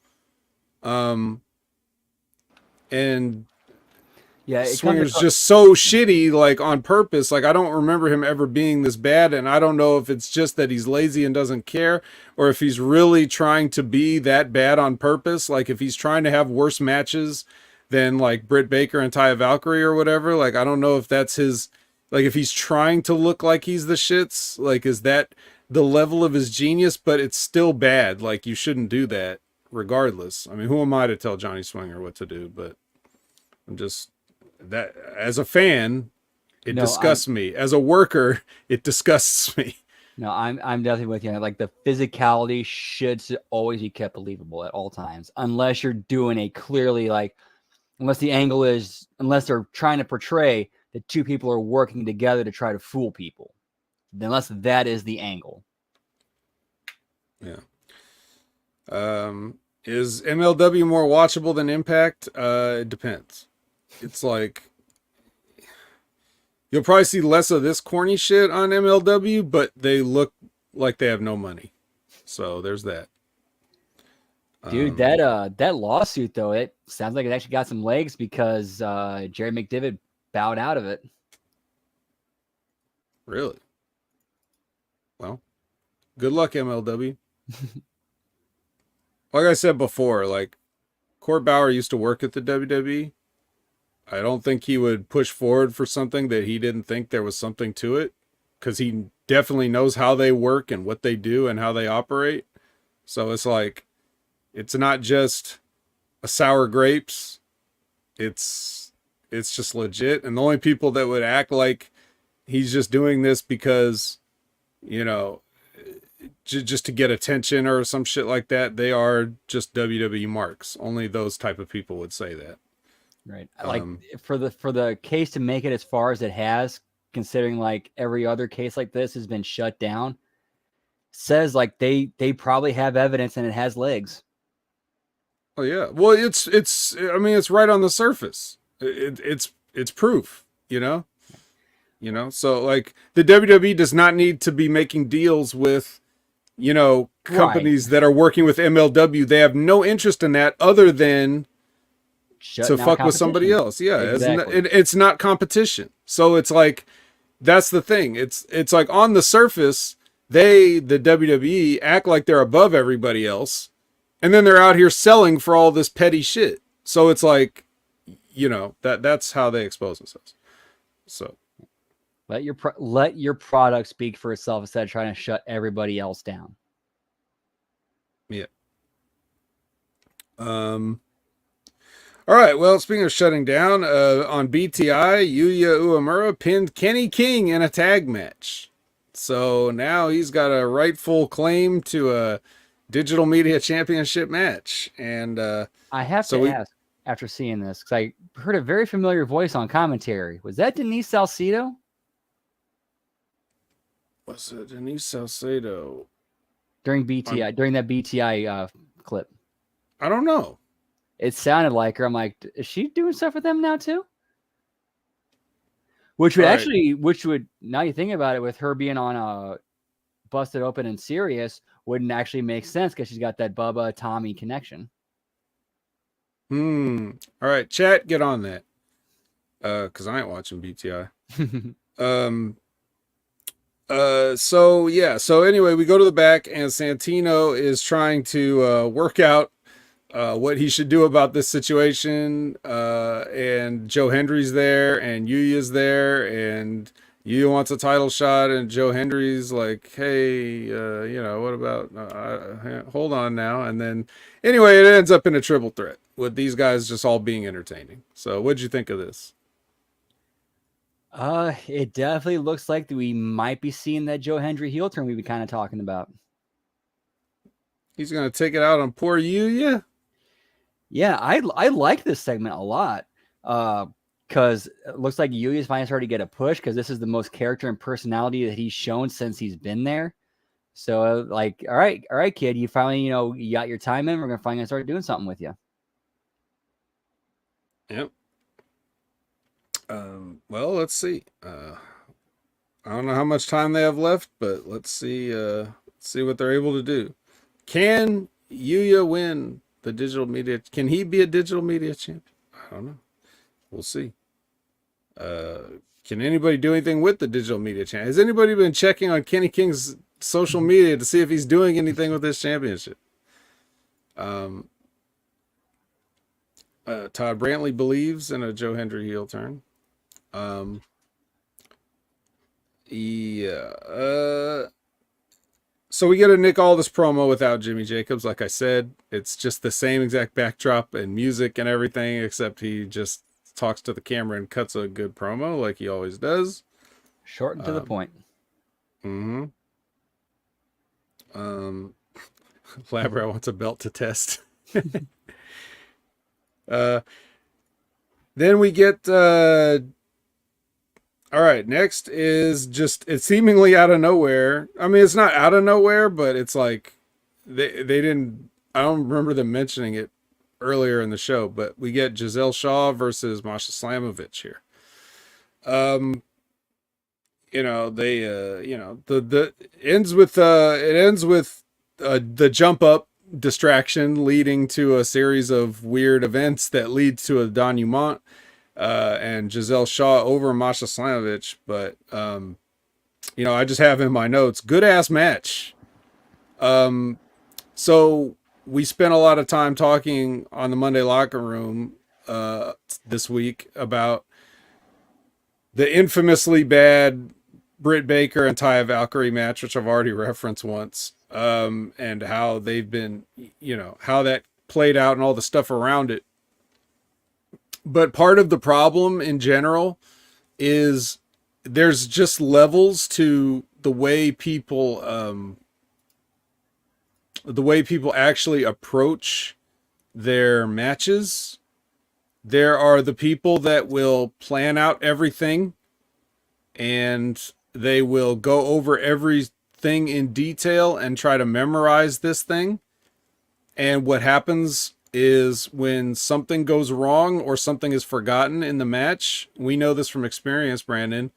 And Swinger's just so shitty, like, on purpose. Like, I don't remember him ever being this bad, and I don't know if it's just that he's lazy and doesn't care, or if he's really trying to be that bad on purpose. Like, if he's trying to have worse matches than like Britt Baker and Taya Valkyrie or whatever. Like, I don't know if that's his, like, if he's trying to look like he's the shits. Like, is that the level of his genius? But it's still bad. Like, you shouldn't do that regardless. I mean, who am I to tell Johnny Swinger what to do? But I'm just, that as a fan, it disgusts me. As a worker, it disgusts me. No, I'm definitely with you. Like, the physicality should always be kept believable at all times, unless you're doing a clearly, like, unless they're trying to portray that two people are working together to try to fool people, unless that is the angle. Yeah. Is MLW more watchable than Impact? It depends. It's like, you'll probably see less of this corny shit on MLW, but they look like they have no money. So there's that. Dude, Um, that lawsuit though, it sounds like it actually got some legs because Jerry McDivitt bowed out of it. really? Well, good luck, MLW. Like I said before, like Court Bauer used to work at the WWE. I don't think he would push forward for something that he didn't think there was something to it, because he definitely knows how they work and what they do and how they operate. So it's like, it's not just a sour grapes. It's just legit. And the only people that would act like he's just doing this because, you know, just to get attention or some shit like that, they are just WWE marks. Only those type of people would say that. Right. Like for the case to make it as far as it has, considering like every other case like this has been shut down, says like they probably have evidence and it has legs. Oh yeah. Well, it's. I mean, it's right on the surface. It's proof. You know. You know. So like the WWE does not need to be making deals with, you know, Right. companies that are working with MLW. They have no interest in that other than to Shutting out fuck with somebody competition. else. Yeah, Exactly. it's not competition. So it's like, that's the thing. It's like on the surface, the WWE act like they're above everybody else, and then they're out here selling for all this petty shit. So it's like, you know, that's how they expose themselves. So Let your product speak for itself instead of trying to shut everybody else down. yeah. All right. Well, speaking of shutting down, on BTI, Yuya Uemura pinned Kenny King in a tag match. So now he's got a rightful claim to a digital media championship match. And I have so to we ask after seeing this because I heard a very familiar voice on commentary. Was that Denise Salcedo? was it Denise Salcedo During on? BTI, during that BTI clip. I don't know. It sounded like her. I'm like, is she doing stuff with them now too? Which would All right. actually, now you think about it, with her being on Busted Open and Serious, wouldn't actually make sense because she's got that Bubba Tommy connection. All right, chat, get on that. Because I ain't watching BTI. um. So yeah. So anyway, we go to the back, and Santino is trying to work out what he should do about this situation. And Joe Hendry's there, and Yuya's there, and Yuya wants a title shot, and Joe Hendry's like, "Hey, you know, what about? Hold on now." And then, anyway, it ends up in a triple threat with these guys just all being entertaining. So, what'd you think of this? It definitely looks like that we might be seeing that Joe Hendry heel turn we've been kind of talking about. He's gonna take it out on poor Yuya. Yeah, I like this segment a lot. Because it looks like Yuya's finally starting to get a push because this is the most character and personality that he's shown since he's been there. So like, all right, kid, you finally, you got your time in. We're gonna finally start doing something with you. Yep. Well, let's see. I don't know how much time they have left, but let's see. See what they're able to do. Can Yuya win the digital media? Can he be a digital media champion? I don't know. We'll see. Can anybody do anything with the digital media champion? Has anybody been checking on Kenny King's social media to see if he's doing anything with this championship? Todd Brantley believes in a Joe Hendry heel turn. Yeah. So we get a Nick Aldis promo without Jimmy Jacobs. Like I said, it's just the same exact backdrop and music and everything, except he just talks to the camera and cuts a good promo like he always does. Short and to the point. Mm-hmm. Labra wants a belt to test. Then we get all right, next is just, it's seemingly out of nowhere. I mean, it's not out of nowhere, but it's like they didn't, I don't remember them mentioning it earlier in the show, but we get Giselle Shaw versus Masha Slamovich here. You know, they the ends with it ends with the jump up distraction leading to a series of weird events that lead to a denouement, and Giselle Shaw over Masha Slamovich. But I just have in my notes, good ass match. So we spent a lot of time talking on the Monday Locker Room this week about the infamously bad Britt Baker and Taya Valkyrie match, which I've already referenced once, and how they've been, how that played out and all the stuff around it. But part of the problem in general is there's just levels to the way people actually approach their matches. There are the people that will plan out everything and they will go over everything in detail and try to memorize this thing. And what happens is when something goes wrong or something is forgotten in the match, we know this from experience, Brandon.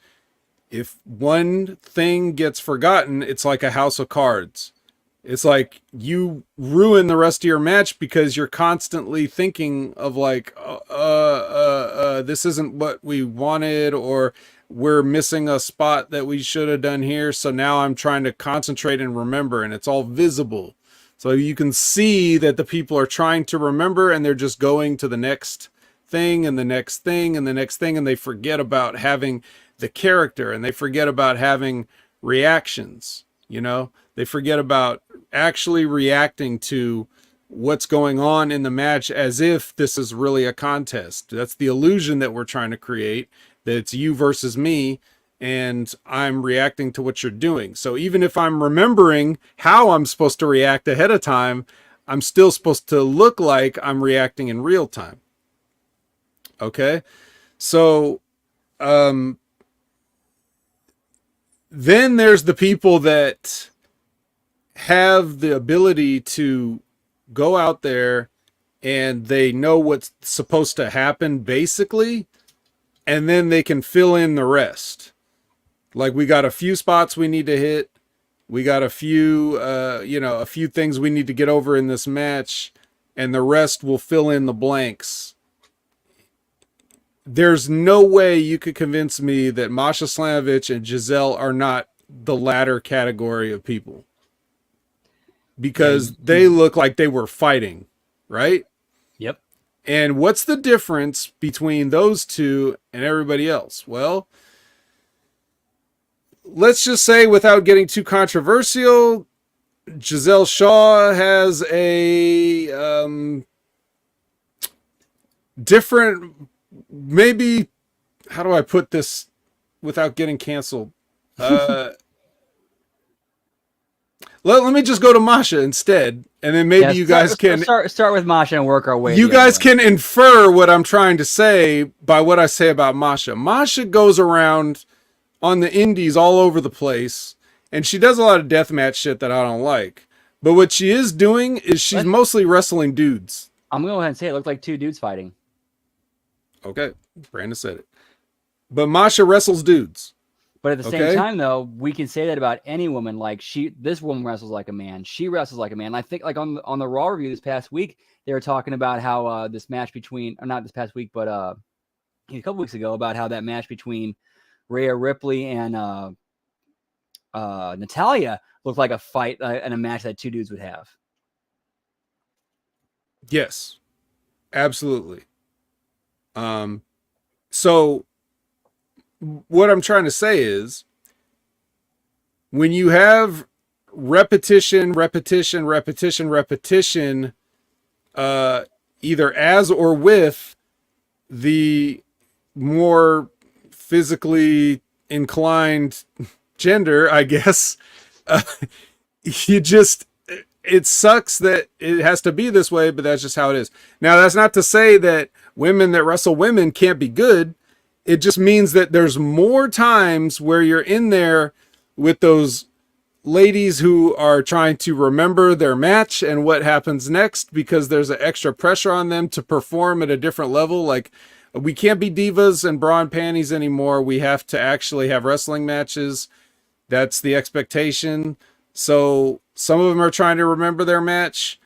If one thing gets forgotten, it's like a house of cards. It's like you ruin the rest of your match because you're constantly thinking of like, this isn't what we wanted, or we're missing a spot that we should have done here. So now I'm trying to concentrate and remember, and it's all visible. So you can see that the people are trying to remember and they're just going to the next thing and the next thing and the next thing. And they forget about having the character and they forget about having reactions, they forget about actually reacting to what's going on in the match as if this is really a contest. That's the illusion that we're trying to create, that it's you versus me and I'm reacting to what you're doing. So even if I'm remembering how I'm supposed to react ahead of time, I'm still supposed to look like I'm reacting in real time. Okay? So then there's the people that have the ability to go out there and they know what's supposed to happen basically, and then they can fill in the rest. Like, we got a few spots we need to hit, we got a few a few things we need to get over in this match, and the rest will fill in the blanks. There's no way you could convince me that Masha Slamovich and Giselle are not the latter category of people, because they look like they were fighting, right? Yep. And what's the difference between those two and everybody else? Well, let's just say, without getting too controversial, Giselle Shaw has a different, maybe, how do I put this without getting canceled? Let me just go to Masha instead, and then maybe you guys can start with Masha and work our way. You guys can infer what I'm trying to say by what I say about Masha. Masha goes around on the indies all over the place, and she does a lot of deathmatch shit that I don't like. But what she is doing is she's mostly wrestling dudes. I'm going to go ahead and say it looked like two dudes fighting. Okay, Brandon said it. But Masha wrestles dudes. But at the same time, though, we can say that about any woman. Like, this woman wrestles like a man. She wrestles like a man. I think, like, on the Raw review this past week, they were talking about how this match between, or not this past week, but a couple weeks ago, about how that match between Rhea Ripley and Natalya looked like a fight and a match that two dudes would have. Yes, absolutely. So what I'm trying to say is, when you have repetition, either as or with the more physically inclined gender, I guess, it sucks that it has to be this way, but that's just how it is. Now, that's not to say that women that wrestle women can't be good. It just means that there's more times where you're in there with those ladies who are trying to remember their match and what happens next, because there's an extra pressure on them to perform at a different level. Like, we can't be divas and bra and panties anymore. We have to actually have wrestling matches. That's the expectation. So some of them are trying to remember their match.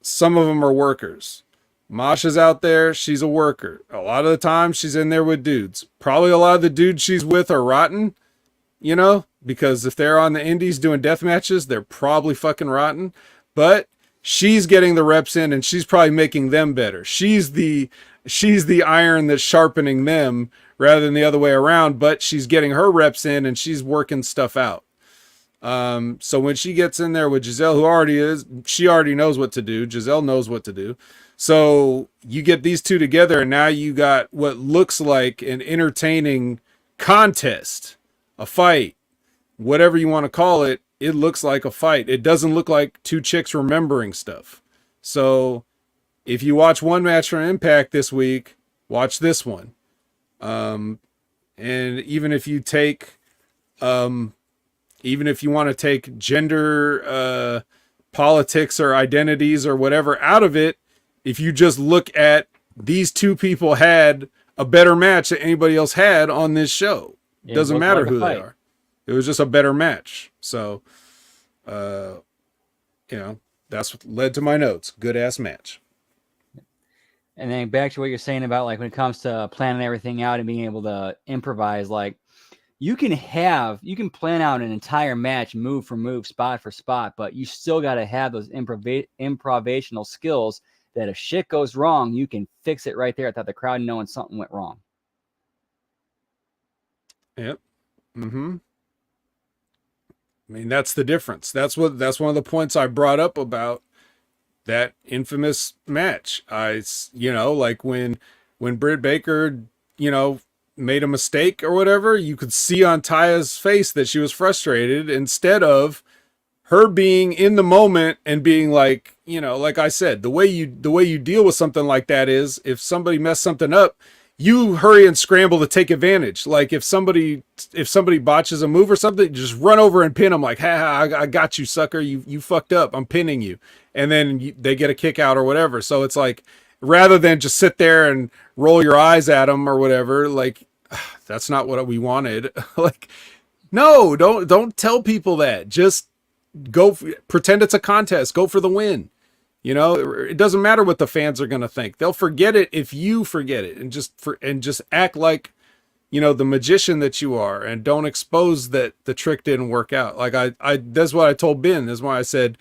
some of them are workers. Masha's out there. She's a worker. A lot of the time she's in there with dudes. Probably a lot of the dudes she's with are rotten, you know, because if they're on the indies doing death matches, they're probably fucking rotten. But she's getting the reps in and she's probably making them better. She's the iron that's sharpening them rather than the other way around, but she's getting her reps in and she's working stuff out. So when she gets in there with Giselle, she already knows what to do. Giselle knows what to do. So you get these two together and now you got what looks like an entertaining contest, a fight, whatever you want to call it. It looks like a fight. It doesn't look like two chicks remembering stuff. So if you watch one match from Impact this week, watch this one. And even if you want to take gender, politics or identities or whatever out of it, if you just look at these two people had a better match than anybody else had on this show. It doesn't matter who they are. It was just a better match. So, that's what led to my notes. Good ass match. And then back to what you're saying about like when it comes to planning everything out and being able to improvise, like you can plan out an entire match move for move, spot for spot, but you still got to have those improvisational skills that if shit goes wrong, you can fix it right there without the crowd knowing something went wrong. Yep. Mm-hmm. I mean, that's the difference. That's one of the points I brought up about that infamous match. Like when Britt Baker, made a mistake or whatever, you could see on Taya's face that she was frustrated instead of her being in the moment and being like, like I said, the way you deal with something like that is if somebody messed something up, you hurry and scramble to take advantage. Like if somebody botches a move or something, you just run over and pin them like, I got you, sucker. You fucked up. I'm pinning you. And then they get a kick out or whatever. So it's like, rather than just sit there and roll your eyes at them or whatever, like that's not what we wanted. Like, no, don't tell people that. Just pretend it's a contest. Go for the win. It doesn't matter what the fans are going to think. They'll forget it if you forget it and just act like, the magician that you are and don't expose that the trick didn't work out. Like that's what I told Ben. That's why I said,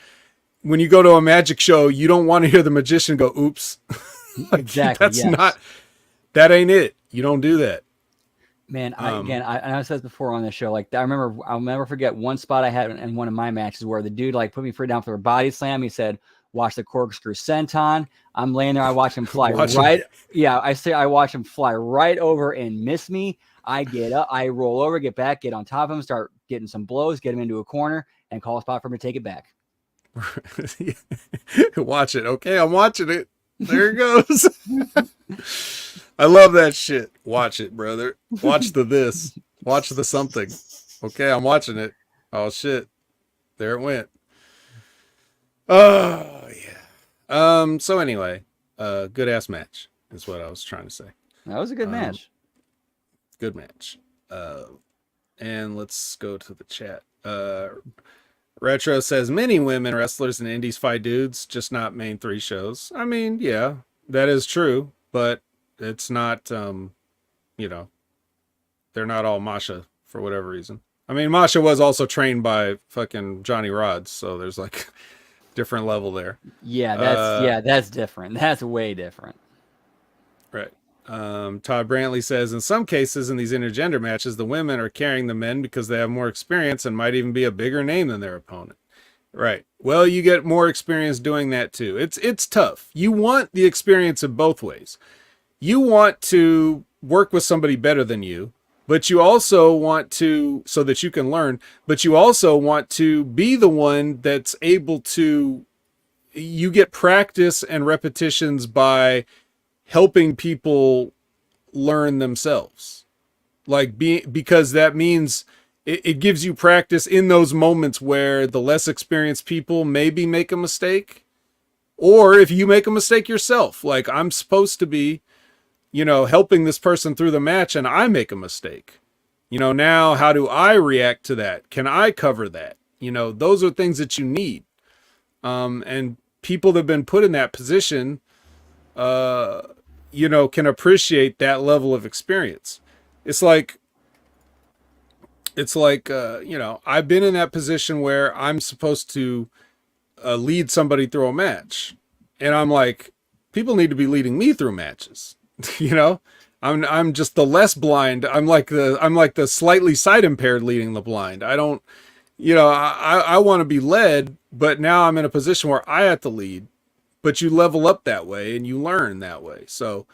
when you go to a magic show, you don't want to hear the magician go, oops. Like, exactly. That ain't it. You don't do that. Man, I said this before on the show. Like I'll never forget one spot I had in one of my matches where the dude like put me down for a body slam. He said, watch the corkscrew senton. I'm laying there. I watch him fly right. Yeah, I watch him fly right over and miss me. I get up, I roll over, get back, get on top of him, start getting some blows, get him into a corner, and call a spot for him to take it back. Watch it. Okay, I'm watching it. There it goes. I love that shit. Watch it, brother. Watch this. Watch the something. Okay, I'm watching it. Oh shit. There it went. Oh yeah. So anyway, good ass match is what I was trying to say. That was a good match. Good match. And let's go to the chat. Retro says many women wrestlers in indies fight dudes, just not main 3 shows. I mean, yeah, that is true, but it's not, they're not all Masha for whatever reason. I mean, Masha was also trained by fucking Johnny Rods, so there's like different level there. Yeah, that's different. That's way different. Right. Todd Brantley says, in some cases in these intergender matches, the women are carrying the men because they have more experience and might even be a bigger name than their opponent. Right. Well, you get more experience doing that too. It's tough. You want the experience in both ways. You want to work with somebody better than you, but you also want to, so that you can learn, but you also want to be the one that's able to, you get practice and repetitions by helping people learn themselves. Because that means it gives you practice in those moments where the less experienced people maybe make a mistake. Or if you make a mistake yourself, like I'm supposed to be, helping this person through the match and I make a mistake. Now how do I react to that? Can I cover that? Those are things that you need. And people that have been put in that position, can appreciate that level of experience. It's like, I've been in that position where I'm supposed to lead somebody through a match, and I'm like, people need to be leading me through matches. you know, I'm just the less blind. I'm like the slightly sight impaired leading the blind. I don't, I want to be led, but now I'm in a position where I have to lead. But you level up that way and you learn that way. So,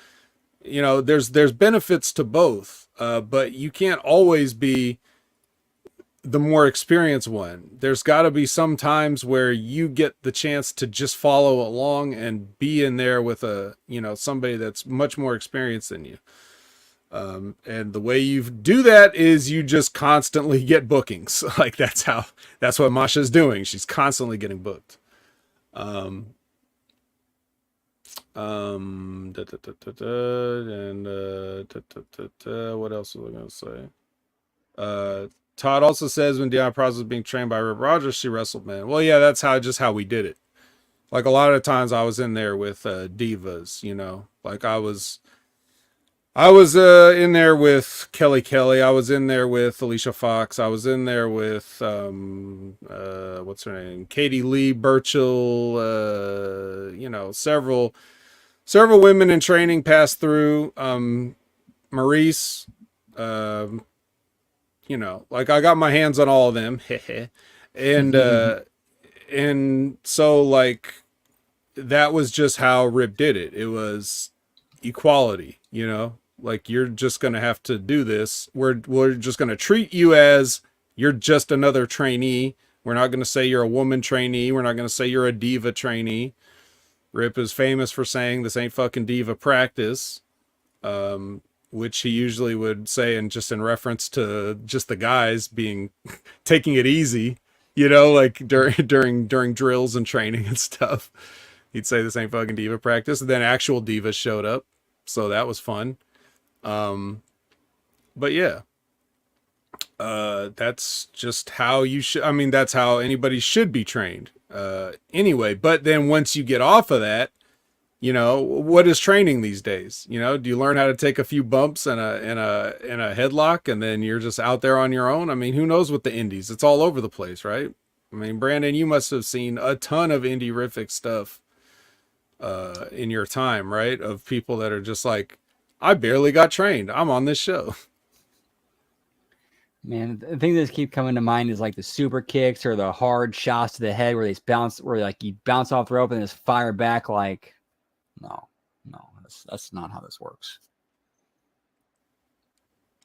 there's benefits to both, but you can't always be the more experienced one. There's got to be some times where you get the chance to just follow along and be in there with somebody that's much more experienced than you. And the way you do that is you just constantly get bookings. Like that's what Masha's doing. She's constantly getting booked. What else was I going to say? Todd also says when Deanna Praza was being trained by Rip Rogers, she wrestled men. Well, yeah, that's how we did it. Like a lot of times I was in there with divas, like I was in there with Kelly. I was in there with Alicia Fox. I was in there with what's her name? Katie Lee Burchill. Several women in training passed through. Maurice. Like I got my hands on all of them. and and so like that was just how Rip did it. It was equality, like you're just going to have to do this. We're just going to treat you as you're just another trainee. We're not going to say you're a woman trainee. We're not going to say you're a diva trainee. Rip is famous for saying this ain't fucking diva practice. Which he usually would say in reference to just the guys being taking it easy, like during drills and training and stuff. He'd say this ain't fucking diva practice, and then actual divas showed up, so that was fun. But yeah, that's just how you should. I mean, that's how anybody should be trained. Anyway, but then once you get off of that, what is training these days? Do you learn how to take a few bumps and a headlock, and then you're just out there on your own? I mean, who knows what the indies? It's all over the place, right? I mean, Brandon, you must have seen a ton of indie-rific stuff in your time, right? Of people that are just like, I barely got trained. I'm on this show. Man, the thing that keep coming to mind is like the super kicks or the hard shots to the head where you bounce off the rope and just fire back. Like, no, that's not how this works.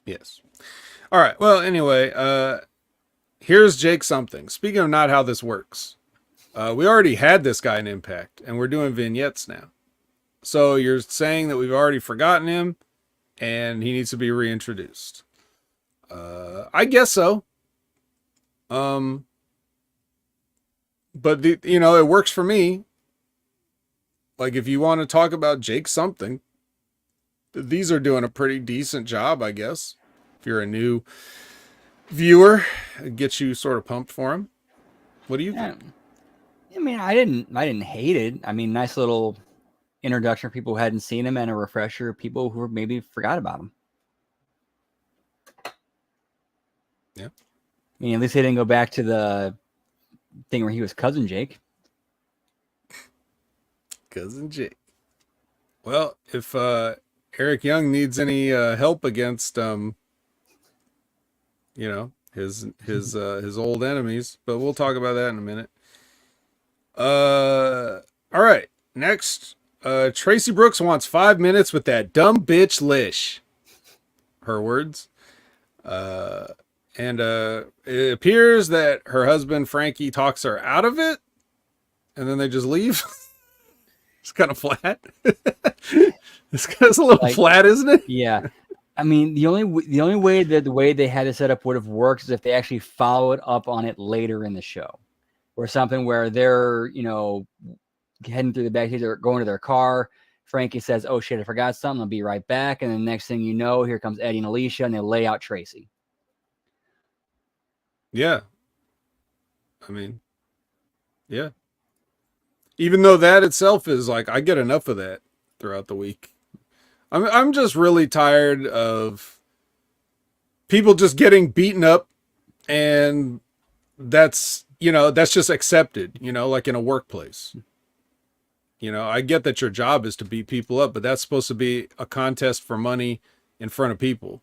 Yes. All right. Well, anyway, here's Jake something. Speaking of not how this works, we already had this guy in Impact, and we're doing vignettes now. So you're saying that we've already forgotten him, and he needs to be reintroduced. I guess so. But it works for me. Like if you want to talk about Jake something, these are doing a pretty decent job, I guess. If you're a new viewer, it gets you sort of pumped for him. What do you think? I mean, I didn't hate it. I mean, nice little introduction for people who hadn't seen him and a refresher of people who maybe forgot about him. Yeah. I mean, at least they didn't go back to the thing where he was Cousin Jake. Cousin Jake. Well, if Eric Young needs any help against his old enemies, but we'll talk about that in a minute. All right. Next, Tracy Brooks wants 5 minutes with that dumb bitch Lish. Her words. And it appears that her husband Frankie talks her out of it, and then they just leave. It's kind of flat. It's kind of a little flat, isn't it? Yeah. I mean, the only way that the way they had it set up would have worked is if they actually followed up on it later in the show, or something where they're heading through the backstage or going to their car. Frankie says, "Oh shit, I forgot something. I'll be right back." And the next thing you know, here comes Eddie and Alicia, and they lay out Tracy. Yeah. I mean, yeah. Even though that itself is like, I get enough of that throughout the week. I'm just really tired of people just getting beaten up, and that's just accepted, like in a workplace. I get that your job is to beat people up, but that's supposed to be a contest for money in front of people.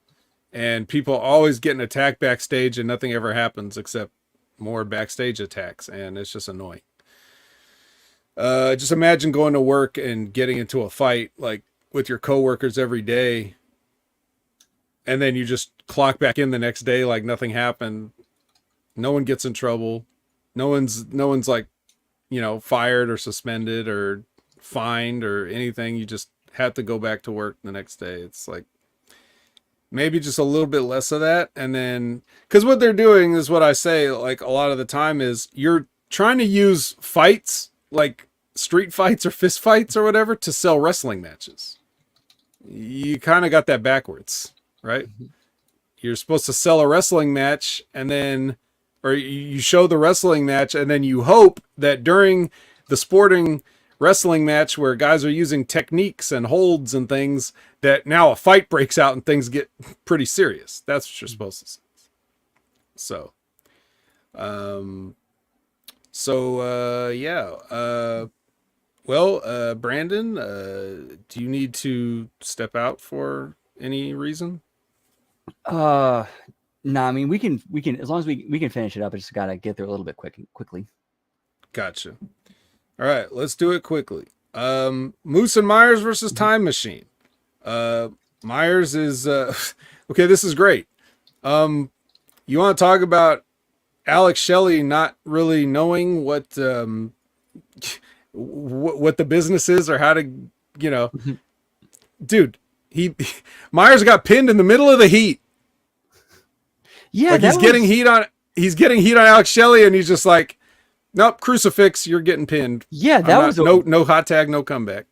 And people always getting attacked backstage and nothing ever happens except more backstage attacks. And it's just annoying. Just imagine going to work and getting into a fight like with your coworkers every day. And then you just clock back in the next day like nothing happened. No one gets in trouble. No one's like, fired or suspended or fined or anything. You just have to go back to work the next day. It's like maybe just a little bit less of that. And then, because what they're doing is what I say, like a lot of the time is you're trying to use fights, like street fights or fist fights or whatever, to sell wrestling matches. You kind of got that backwards, right? You're supposed to sell a wrestling match and then, or you show the wrestling match and then you hope that during the sporting wrestling match where guys are using techniques and holds and things, that now a fight breaks out and things get pretty serious. That's what you're supposed to say. So, Brandon, do you need to step out for any reason? No, I mean we can as long as we can finish it up. I just gotta get there a little bit quickly. Gotcha. All right, let's do it quickly. Moose and Myers versus Time Machine. Myers is okay. This is great. You want to talk about Alex Shelley not really knowing what the business is or how to, dude. Myers got pinned in the middle of the heat. Yeah, like he's getting heat on Alex Shelley, and he's just like, nope, crucifix, you're getting pinned. Yeah, that was no hot tag, no comeback.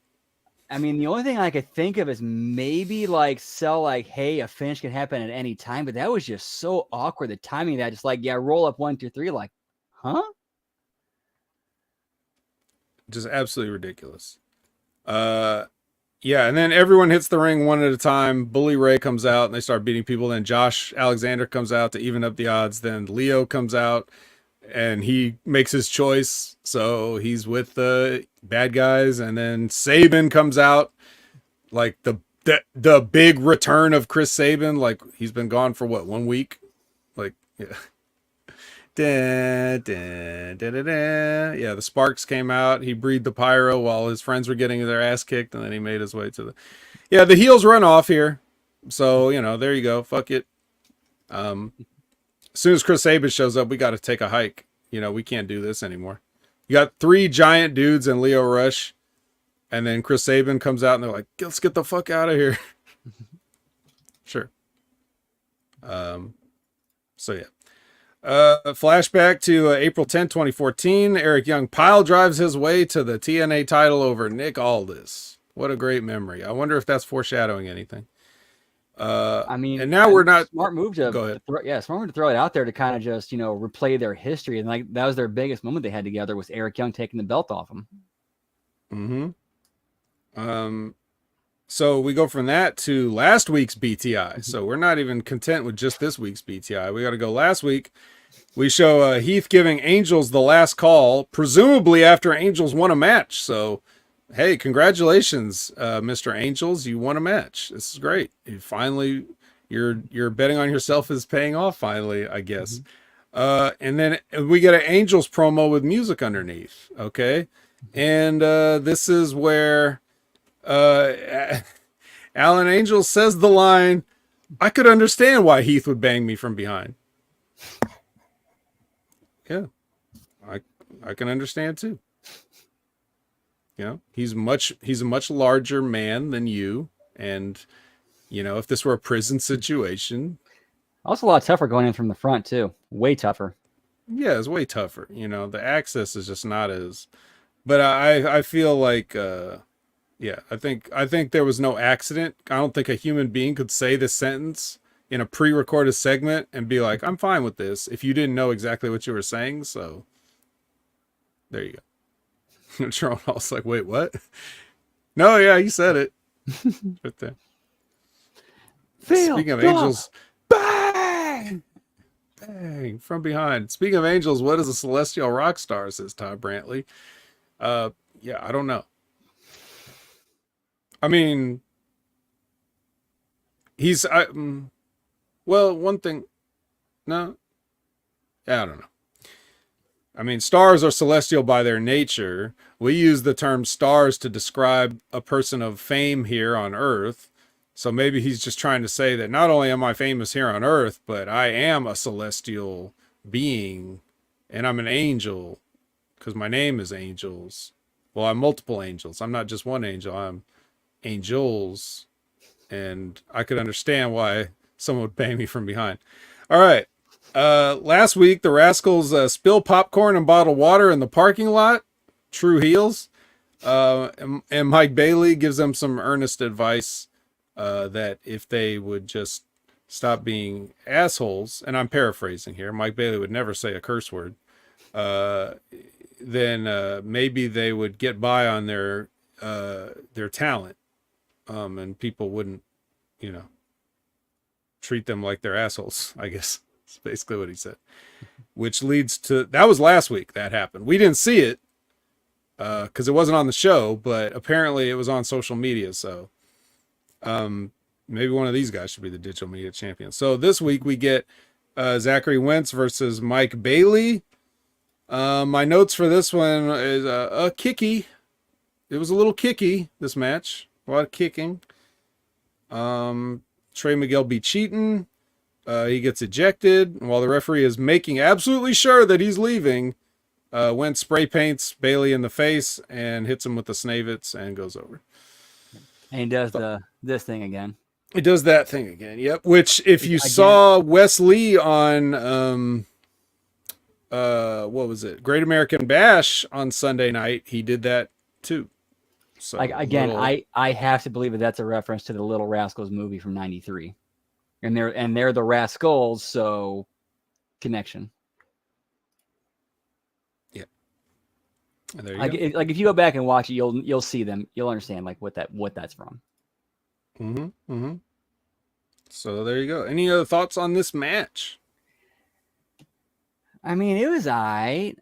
I mean, the only thing I could think of is maybe like sell like, hey, a finish can happen at any time, but that was just so awkward. The timing of that, just like, yeah, roll up 1, 2, 3, like, huh? Just absolutely ridiculous. Yeah, and then everyone hits the ring one at a time. Bully Ray comes out and they start beating people. Then Josh Alexander comes out to even up the odds. Then Leo comes out and he makes his choice. So he's with the bad guys. And then Sabin comes out, like the big return of Chris Sabin. Like he's been gone for what, 1 week? Like, yeah. Da, da, da, da, da. Yeah, the sparks came out. He breathed the pyro while his friends were getting their ass kicked, and then he made his way to the heels run off here. So, there you go. Fuck it. As soon as Chris Sabin shows up, we got to take a hike. We can't do this anymore. You got 3 giant dudes and Leo Rush, and then Chris Sabin comes out and they're like, let's get the fuck out of here. Sure. So yeah. Flashback to April 10th, 2014. Eric Young pile drives his way to the TNA title over Nick Aldis. What a great memory. I wonder if that's foreshadowing anything. I mean, and now we're not smart move to go ahead. Smart move to throw it out there to kind of just replay their history, and like that was their biggest moment they had together was Eric Young taking the belt off him. So we go from that to last week's BTI. So we're not even content with just this week's BTI. We got to go last week. We show Heath giving Angels the last call, presumably after Angels won a match. So, hey, congratulations, Mr. Angels. You won a match. This is great. You finally, your betting on yourself is paying off finally, I guess. And then we get an Angels promo with music underneath. Okay. And this is where Alan Angels says the line, I could understand why Heath would bang me from behind. Yeah, I can understand too. He's a much larger man than you, and if this were a prison situation, also a lot tougher going in from the front too. Way tougher. Yeah, it's way tougher. The access is just not as. But I feel like yeah, I think there was no accident. I don't think a human being could say this sentence in a pre-recorded segment and be like, I'm fine with this, if you didn't know exactly what you were saying. So there you go. Jerome Hall's like, wait, what? No, yeah, he said it. Right there. Fail. Speaking of angels, bang! Bang! From behind. Speaking of angels, what is a celestial rock star, says Todd Brantley. Yeah, I don't know. I mean, well, one thing, no, yeah, I don't know. I mean, stars are celestial by their nature. We use the term stars to describe a person of fame here on Earth. So maybe he's just trying to say that not only am I famous here on Earth, but I am a celestial being and I'm an angel because my name is Angels. Well, I'm multiple angels. I'm not just one angel. I'm angels. And I could understand why someone would bang me from behind. All right. Last week, the Rascals spill popcorn and bottled water in the parking lot. True heels. And Mike Bailey gives them some earnest advice that if they would just stop being assholes, and I'm paraphrasing here, Mike Bailey would never say a curse word, then maybe they would get by on their talent, and people wouldn't, treat them like they're assholes, I guess. That's basically what he said. Which leads to, that was last week that happened. We didn't see it because it wasn't on the show, but apparently it was on social media. So maybe one of these guys should be the digital media champion. So this week we get Zachary Wentz versus Mike Bailey. My notes for this one is a kicky. It was a little kicky, this match. A lot of kicking. Trey Miguel be cheating. He gets ejected. And while the referee is making absolutely sure that he's leaving, Wentz spray paints Bailey in the face and hits him with the Snavitz and goes over. And he does this thing again. He does that thing again. Yep. Which, if you saw Wes Lee on what was it? Great American Bash on Sunday night, he did that too. So again, I have to believe that that's a reference to the Little Rascals movie from '93, and they're the Rascals, so connection. Yeah. And there you go. Like if you go back and watch it, you'll see them. You'll understand like what that's from. So there you go. Any other thoughts on this match? I mean, it was alright.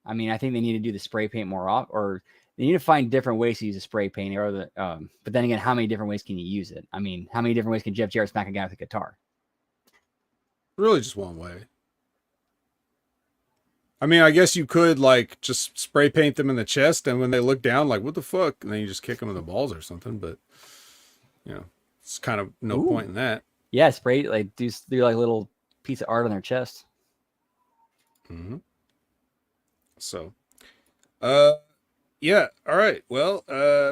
I mean, I think they need to do the spray paint more off, or they need to find different ways to use the spray paint. Or but then again, how many different ways can you use it? I mean, how many different ways can Jeff Jarrett smack a guy with a guitar? Really, just one way. I mean, I guess you could like just spray paint them in the chest, and when they look down, like what the fuck, and then you just kick them in the balls or something. But it's kind of no point in that. Yeah, spray like do like a little piece of art on their chest. So, yeah. All right. Well,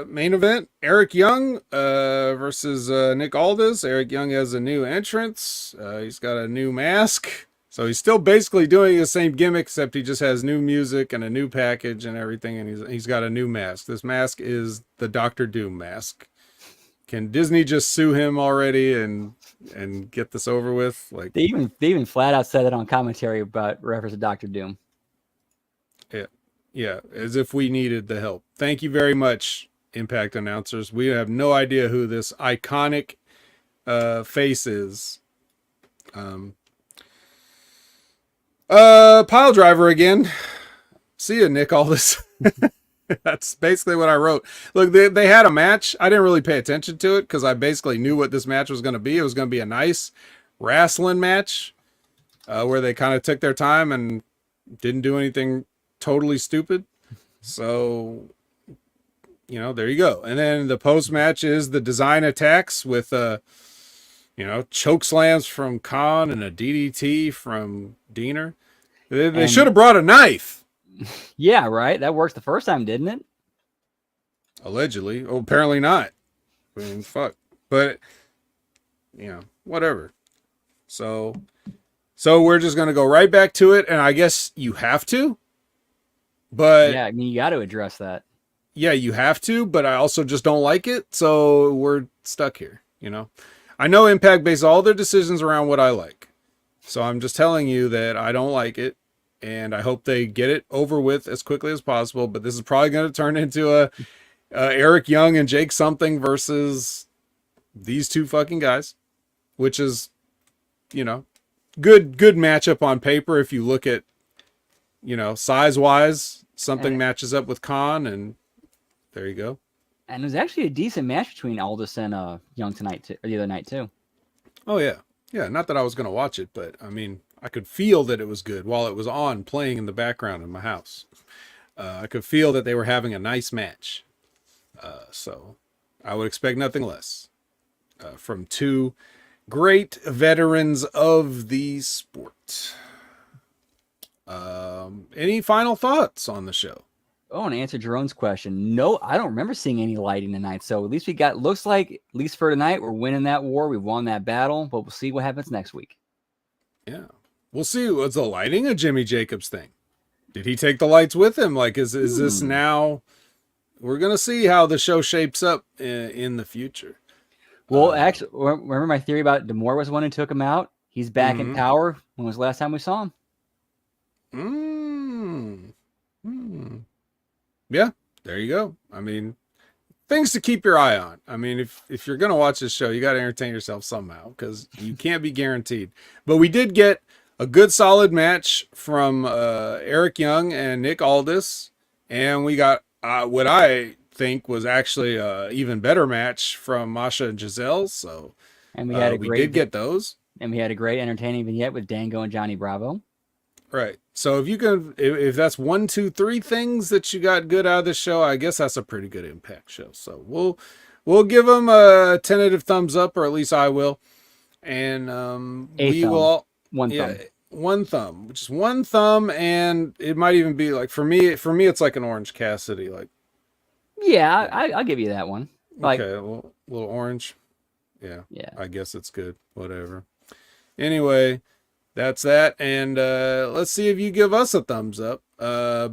main event: Eric Young versus Nick Aldis. Eric Young has a new entrance. He's got a new mask, so he's still basically doing the same gimmick, except he just has new music and a new package and everything, and he's got a new mask. This mask is the Doctor Doom mask. Can Disney just sue him already and get this over with? Like they even flat out said it on commentary about reference to Doctor Doom. Yeah, as if we needed the help. Thank you very much, Impact announcers. We have no idea who this iconic face is. Pile driver again. See ya, Nick Aldis. That's basically what I wrote. Look, they had a match. I didn't really pay attention to it because I basically knew what this match was going to be. It was going to be a nice wrestling match where they kind of took their time and didn't do anything totally stupid. So, there you go. And then the post match is the design attacks with, choke slams from Khan and a DDT from Diener. They should have brought a knife. Yeah, right. That works the first time, didn't it? Allegedly. Oh, apparently not. I mean, fuck. But, whatever. So we're just going to go right back to it. And I guess you have to. But yeah, I mean, you got to address that. Yeah, you have to, but I also just don't like it. So we're stuck here, I know Impact bases all their decisions around what I like. So I'm just telling you that I don't like it. and I hope they get it over with as quickly as possible. But this is probably going to turn into a Eric Young and Jake something versus these two fucking guys, which is, you know, good matchup on paper. If you look at, you know, size wise, something matches up with Khan, and there you go. And it was actually a decent match between Aldis and Young tonight, or the other night too. Oh yeah, yeah. Not that I was gonna watch it, but I mean, I could feel that it was good while it was on playing in the background in my house. I could feel that they were having a nice match. So I would expect nothing less from two great veterans of the sport. Any final thoughts on the show? Oh, and to answer Jerome's question, no, I don't remember seeing any lighting tonight. So at least looks like, at least for tonight, we're winning that war. We won that battle, but we'll see what happens next week. Yeah. We'll see. Was the lighting a Jimmy Jacobs thing? Did he take the lights with him? Like, is this now? We're going to see how the show shapes up in the future. Well, actually, remember my theory about D'Amore was the one who took him out? He's back in power. When was the last time we saw him? Yeah, there you go. I mean, things to keep your eye on. I mean, if you're going to watch this show, you got to entertain yourself somehow because you can't be guaranteed. But we did get a good solid match from Eric Young and Nick Aldis. And we got what I think was actually an even better match from Masha and Giselle. So and we had we did get those. And we had a great entertaining vignette with Dango and Johnny Bravo. Right. So if you can, if that's 1, 2, 3 things that you got good out of the show, I guess that's a pretty good Impact show. So we'll give them a tentative thumbs up, or at least I will. And we will all, one thumb, which is one thumb, and it might even be like for me, it's like an Orange Cassidy, like. Yeah, I'll give you that one. Like, okay, a little orange. Yeah. I guess it's good. Whatever. Anyway. That's that, and let's see if you give us a thumbs up,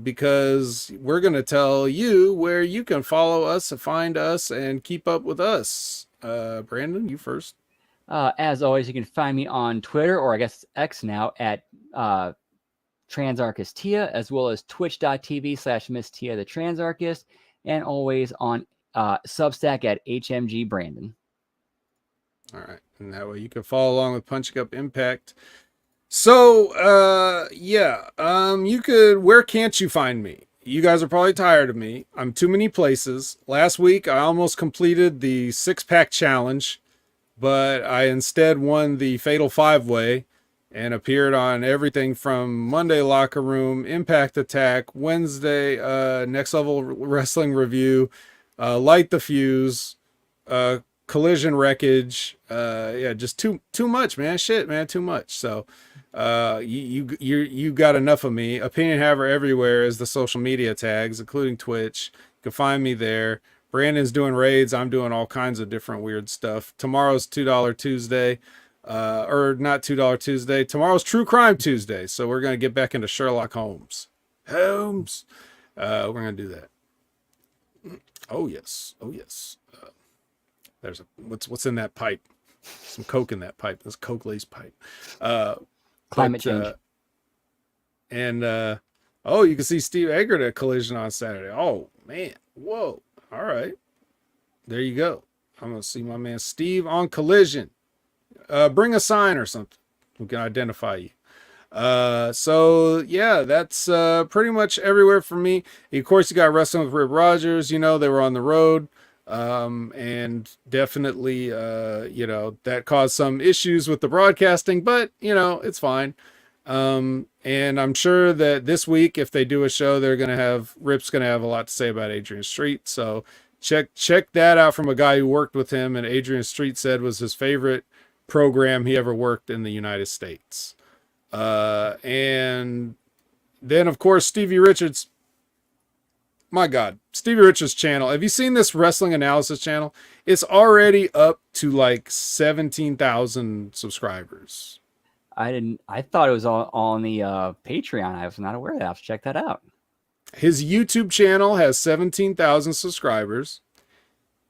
because we're going to tell you where you can follow us, find us, and keep up with us. Brandon, you first. As always, you can find me on Twitter, or I guess X now, at Transarchist Tia, as well as twitch.tv/Miss Tia the Transarchist, and always on Substack at HMG Brandon. All right, and that way you can follow along with Punching Up Impact. So, where can't you find me? You guys are probably tired of me. I'm too many places. Last week, I almost completed the 6-pack challenge, but I instead won the Fatal 5-Way and appeared on everything from Monday Locker Room, Impact Attack, Wednesday, Next Level Wrestling Review, Light the Fuse, Collision Wreckage. Just too much, man. Shit, man, too much. So, you got enough of me. Opinion Haver everywhere is the social media tags, including Twitch. You can find me there. Brandon's doing raids. I'm doing all kinds of different weird stuff. Tomorrow's $2 Tuesday, or not $2 Tuesday. Tomorrow's True Crime Tuesday. So we're gonna get back into Sherlock Holmes. We're gonna do that. Oh yes. There's what's in that pipe? Some Coke in that pipe. This Coke laced pipe. Climate change. You can see Steve Eggert at Collision on Saturday. Oh man, whoa! All right, there you go. I'm gonna see my man Steve on Collision. Bring a sign or something. We can identify you. So yeah, that's pretty much everywhere for me. Of course, you got Wrestling with Rip Rogers. You know, they were on the road. And definitely, that caused some issues with the broadcasting, but it's fine. And I'm sure that this week, if they do a show, Rip's going to have a lot to say about Adrian Street. So check that out from a guy who worked with him, and Adrian Street said was his favorite program he ever worked in the United States. And then of course, Stevie Richards. My God, Stevie Richards' channel. Have you seen this wrestling analysis channel? It's already up to like 17,000 subscribers. I thought it was all on the Patreon. I was not aware of that. I'll have to check that out. His YouTube channel has 17,000 subscribers.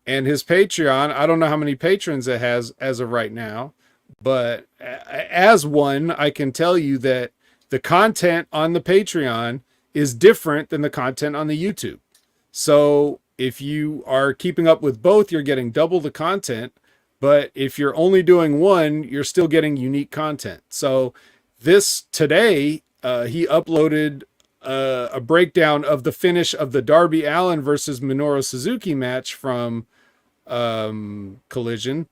And his Patreon, I don't know how many patrons it has as of right now. But as one, I can tell you that the content on the Patreon is different than the content on the YouTube. So if you are keeping up with both, you're getting double the content. But if you're only doing one, you're still getting unique content. So this today, he uploaded a breakdown of the finish of the Darby Allin versus Minoru Suzuki match from Collision,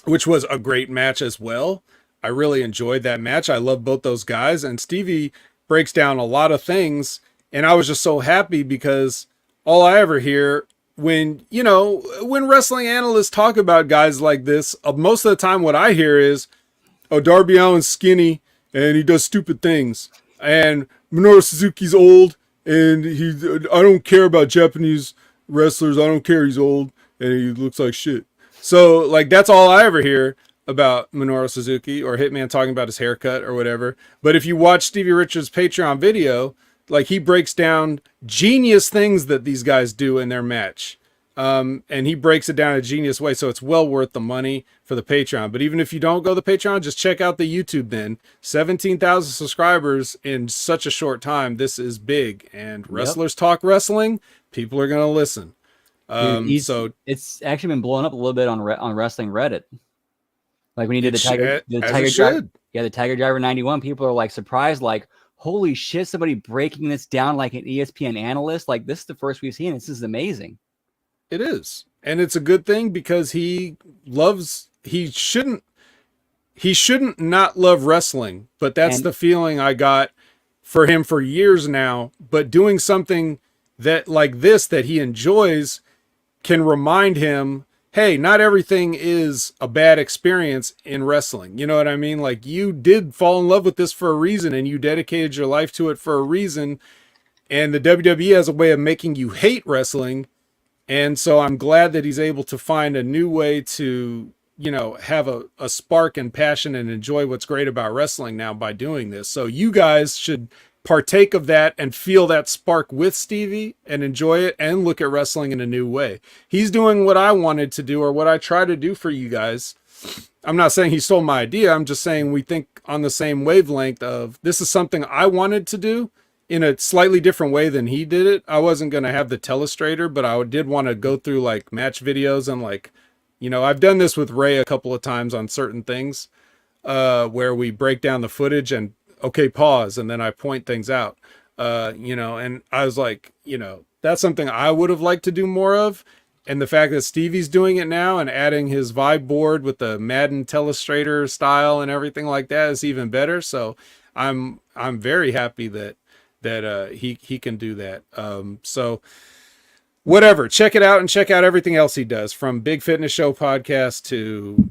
which was a great match as well. I really enjoyed that match. I love both those guys. And Stevie breaks down a lot of things. And I was just so happy because all I ever hear when, when wrestling analysts talk about guys like this, most of the time what I hear is, oh, Darby Allin's skinny and he does stupid things. And Minoru Suzuki's old and I don't care about Japanese wrestlers. I don't care. He's old and he looks like shit. So like, that's all I ever hear about Minoru Suzuki or Hitman talking about his haircut or whatever. But if you watch Stevie Richards' Patreon video, like he breaks down genius things that these guys do in their match. And he breaks it down in a genius way. So it's well worth the money for the Patreon. But even if you don't go to the Patreon, just check out the YouTube then. 17,000 subscribers in such a short time. This is big. And wrestlers talk wrestling. People are going to listen. So it's actually been blowing up a little bit on wrestling Reddit. Like when he did the Tiger Driver, the Tiger Driver 91, people are like surprised, like, holy shit, somebody breaking this down like an ESPN analyst. Like, this is the first we've seen. This is amazing. It is. And it's a good thing because he shouldn't not love wrestling, but that's the feeling I got for him for years now. But doing something that like this that he enjoys can remind him, hey, not everything is a bad experience in wrestling. You know what I mean? Like, you did fall in love with this for a reason and you dedicated your life to it for a reason. And the WWE has a way of making you hate wrestling. And so I'm glad that he's able to find a new way to, have a spark and passion and enjoy what's great about wrestling now by doing this. So you guys should partake of that and feel that spark with Stevie and enjoy it and look at wrestling in a new way. He's doing what I wanted to do or what I try to do for you guys. I'm not saying he stole my idea. I'm just saying we think on the same wavelength of this is something I wanted to do in a slightly different way than he did it. I wasn't going to have the telestrator, but I did want to go through like match videos and like, I've done this with Ray a couple of times on certain things where we break down the footage and okay, pause. And then I point things out, and I was like, that's something I would have liked to do more of. And the fact that Stevie's doing it now and adding his Vibe board with the Madden telestrator style and everything like that is even better. So I'm very happy that he can do that. So whatever, check it out and check out everything else he does from Big Fitness Show podcast to,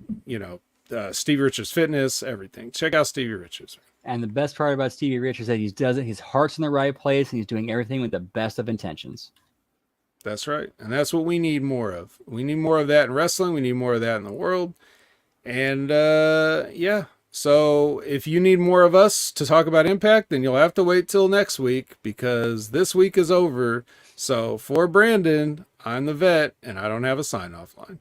Stevie Richards Fitness, everything. Check out Stevie Richards. And the best part about Stevie Richards is that he does it. His heart's in the right place and he's doing everything with the best of intentions. That's right. And that's what we need more of. We need more of that in wrestling. We need more of that in the world. And so if you need more of us to talk about Impact, then you'll have to wait till next week because this week is over. So for Brandon, I'm the vet and I don't have a sign-off line.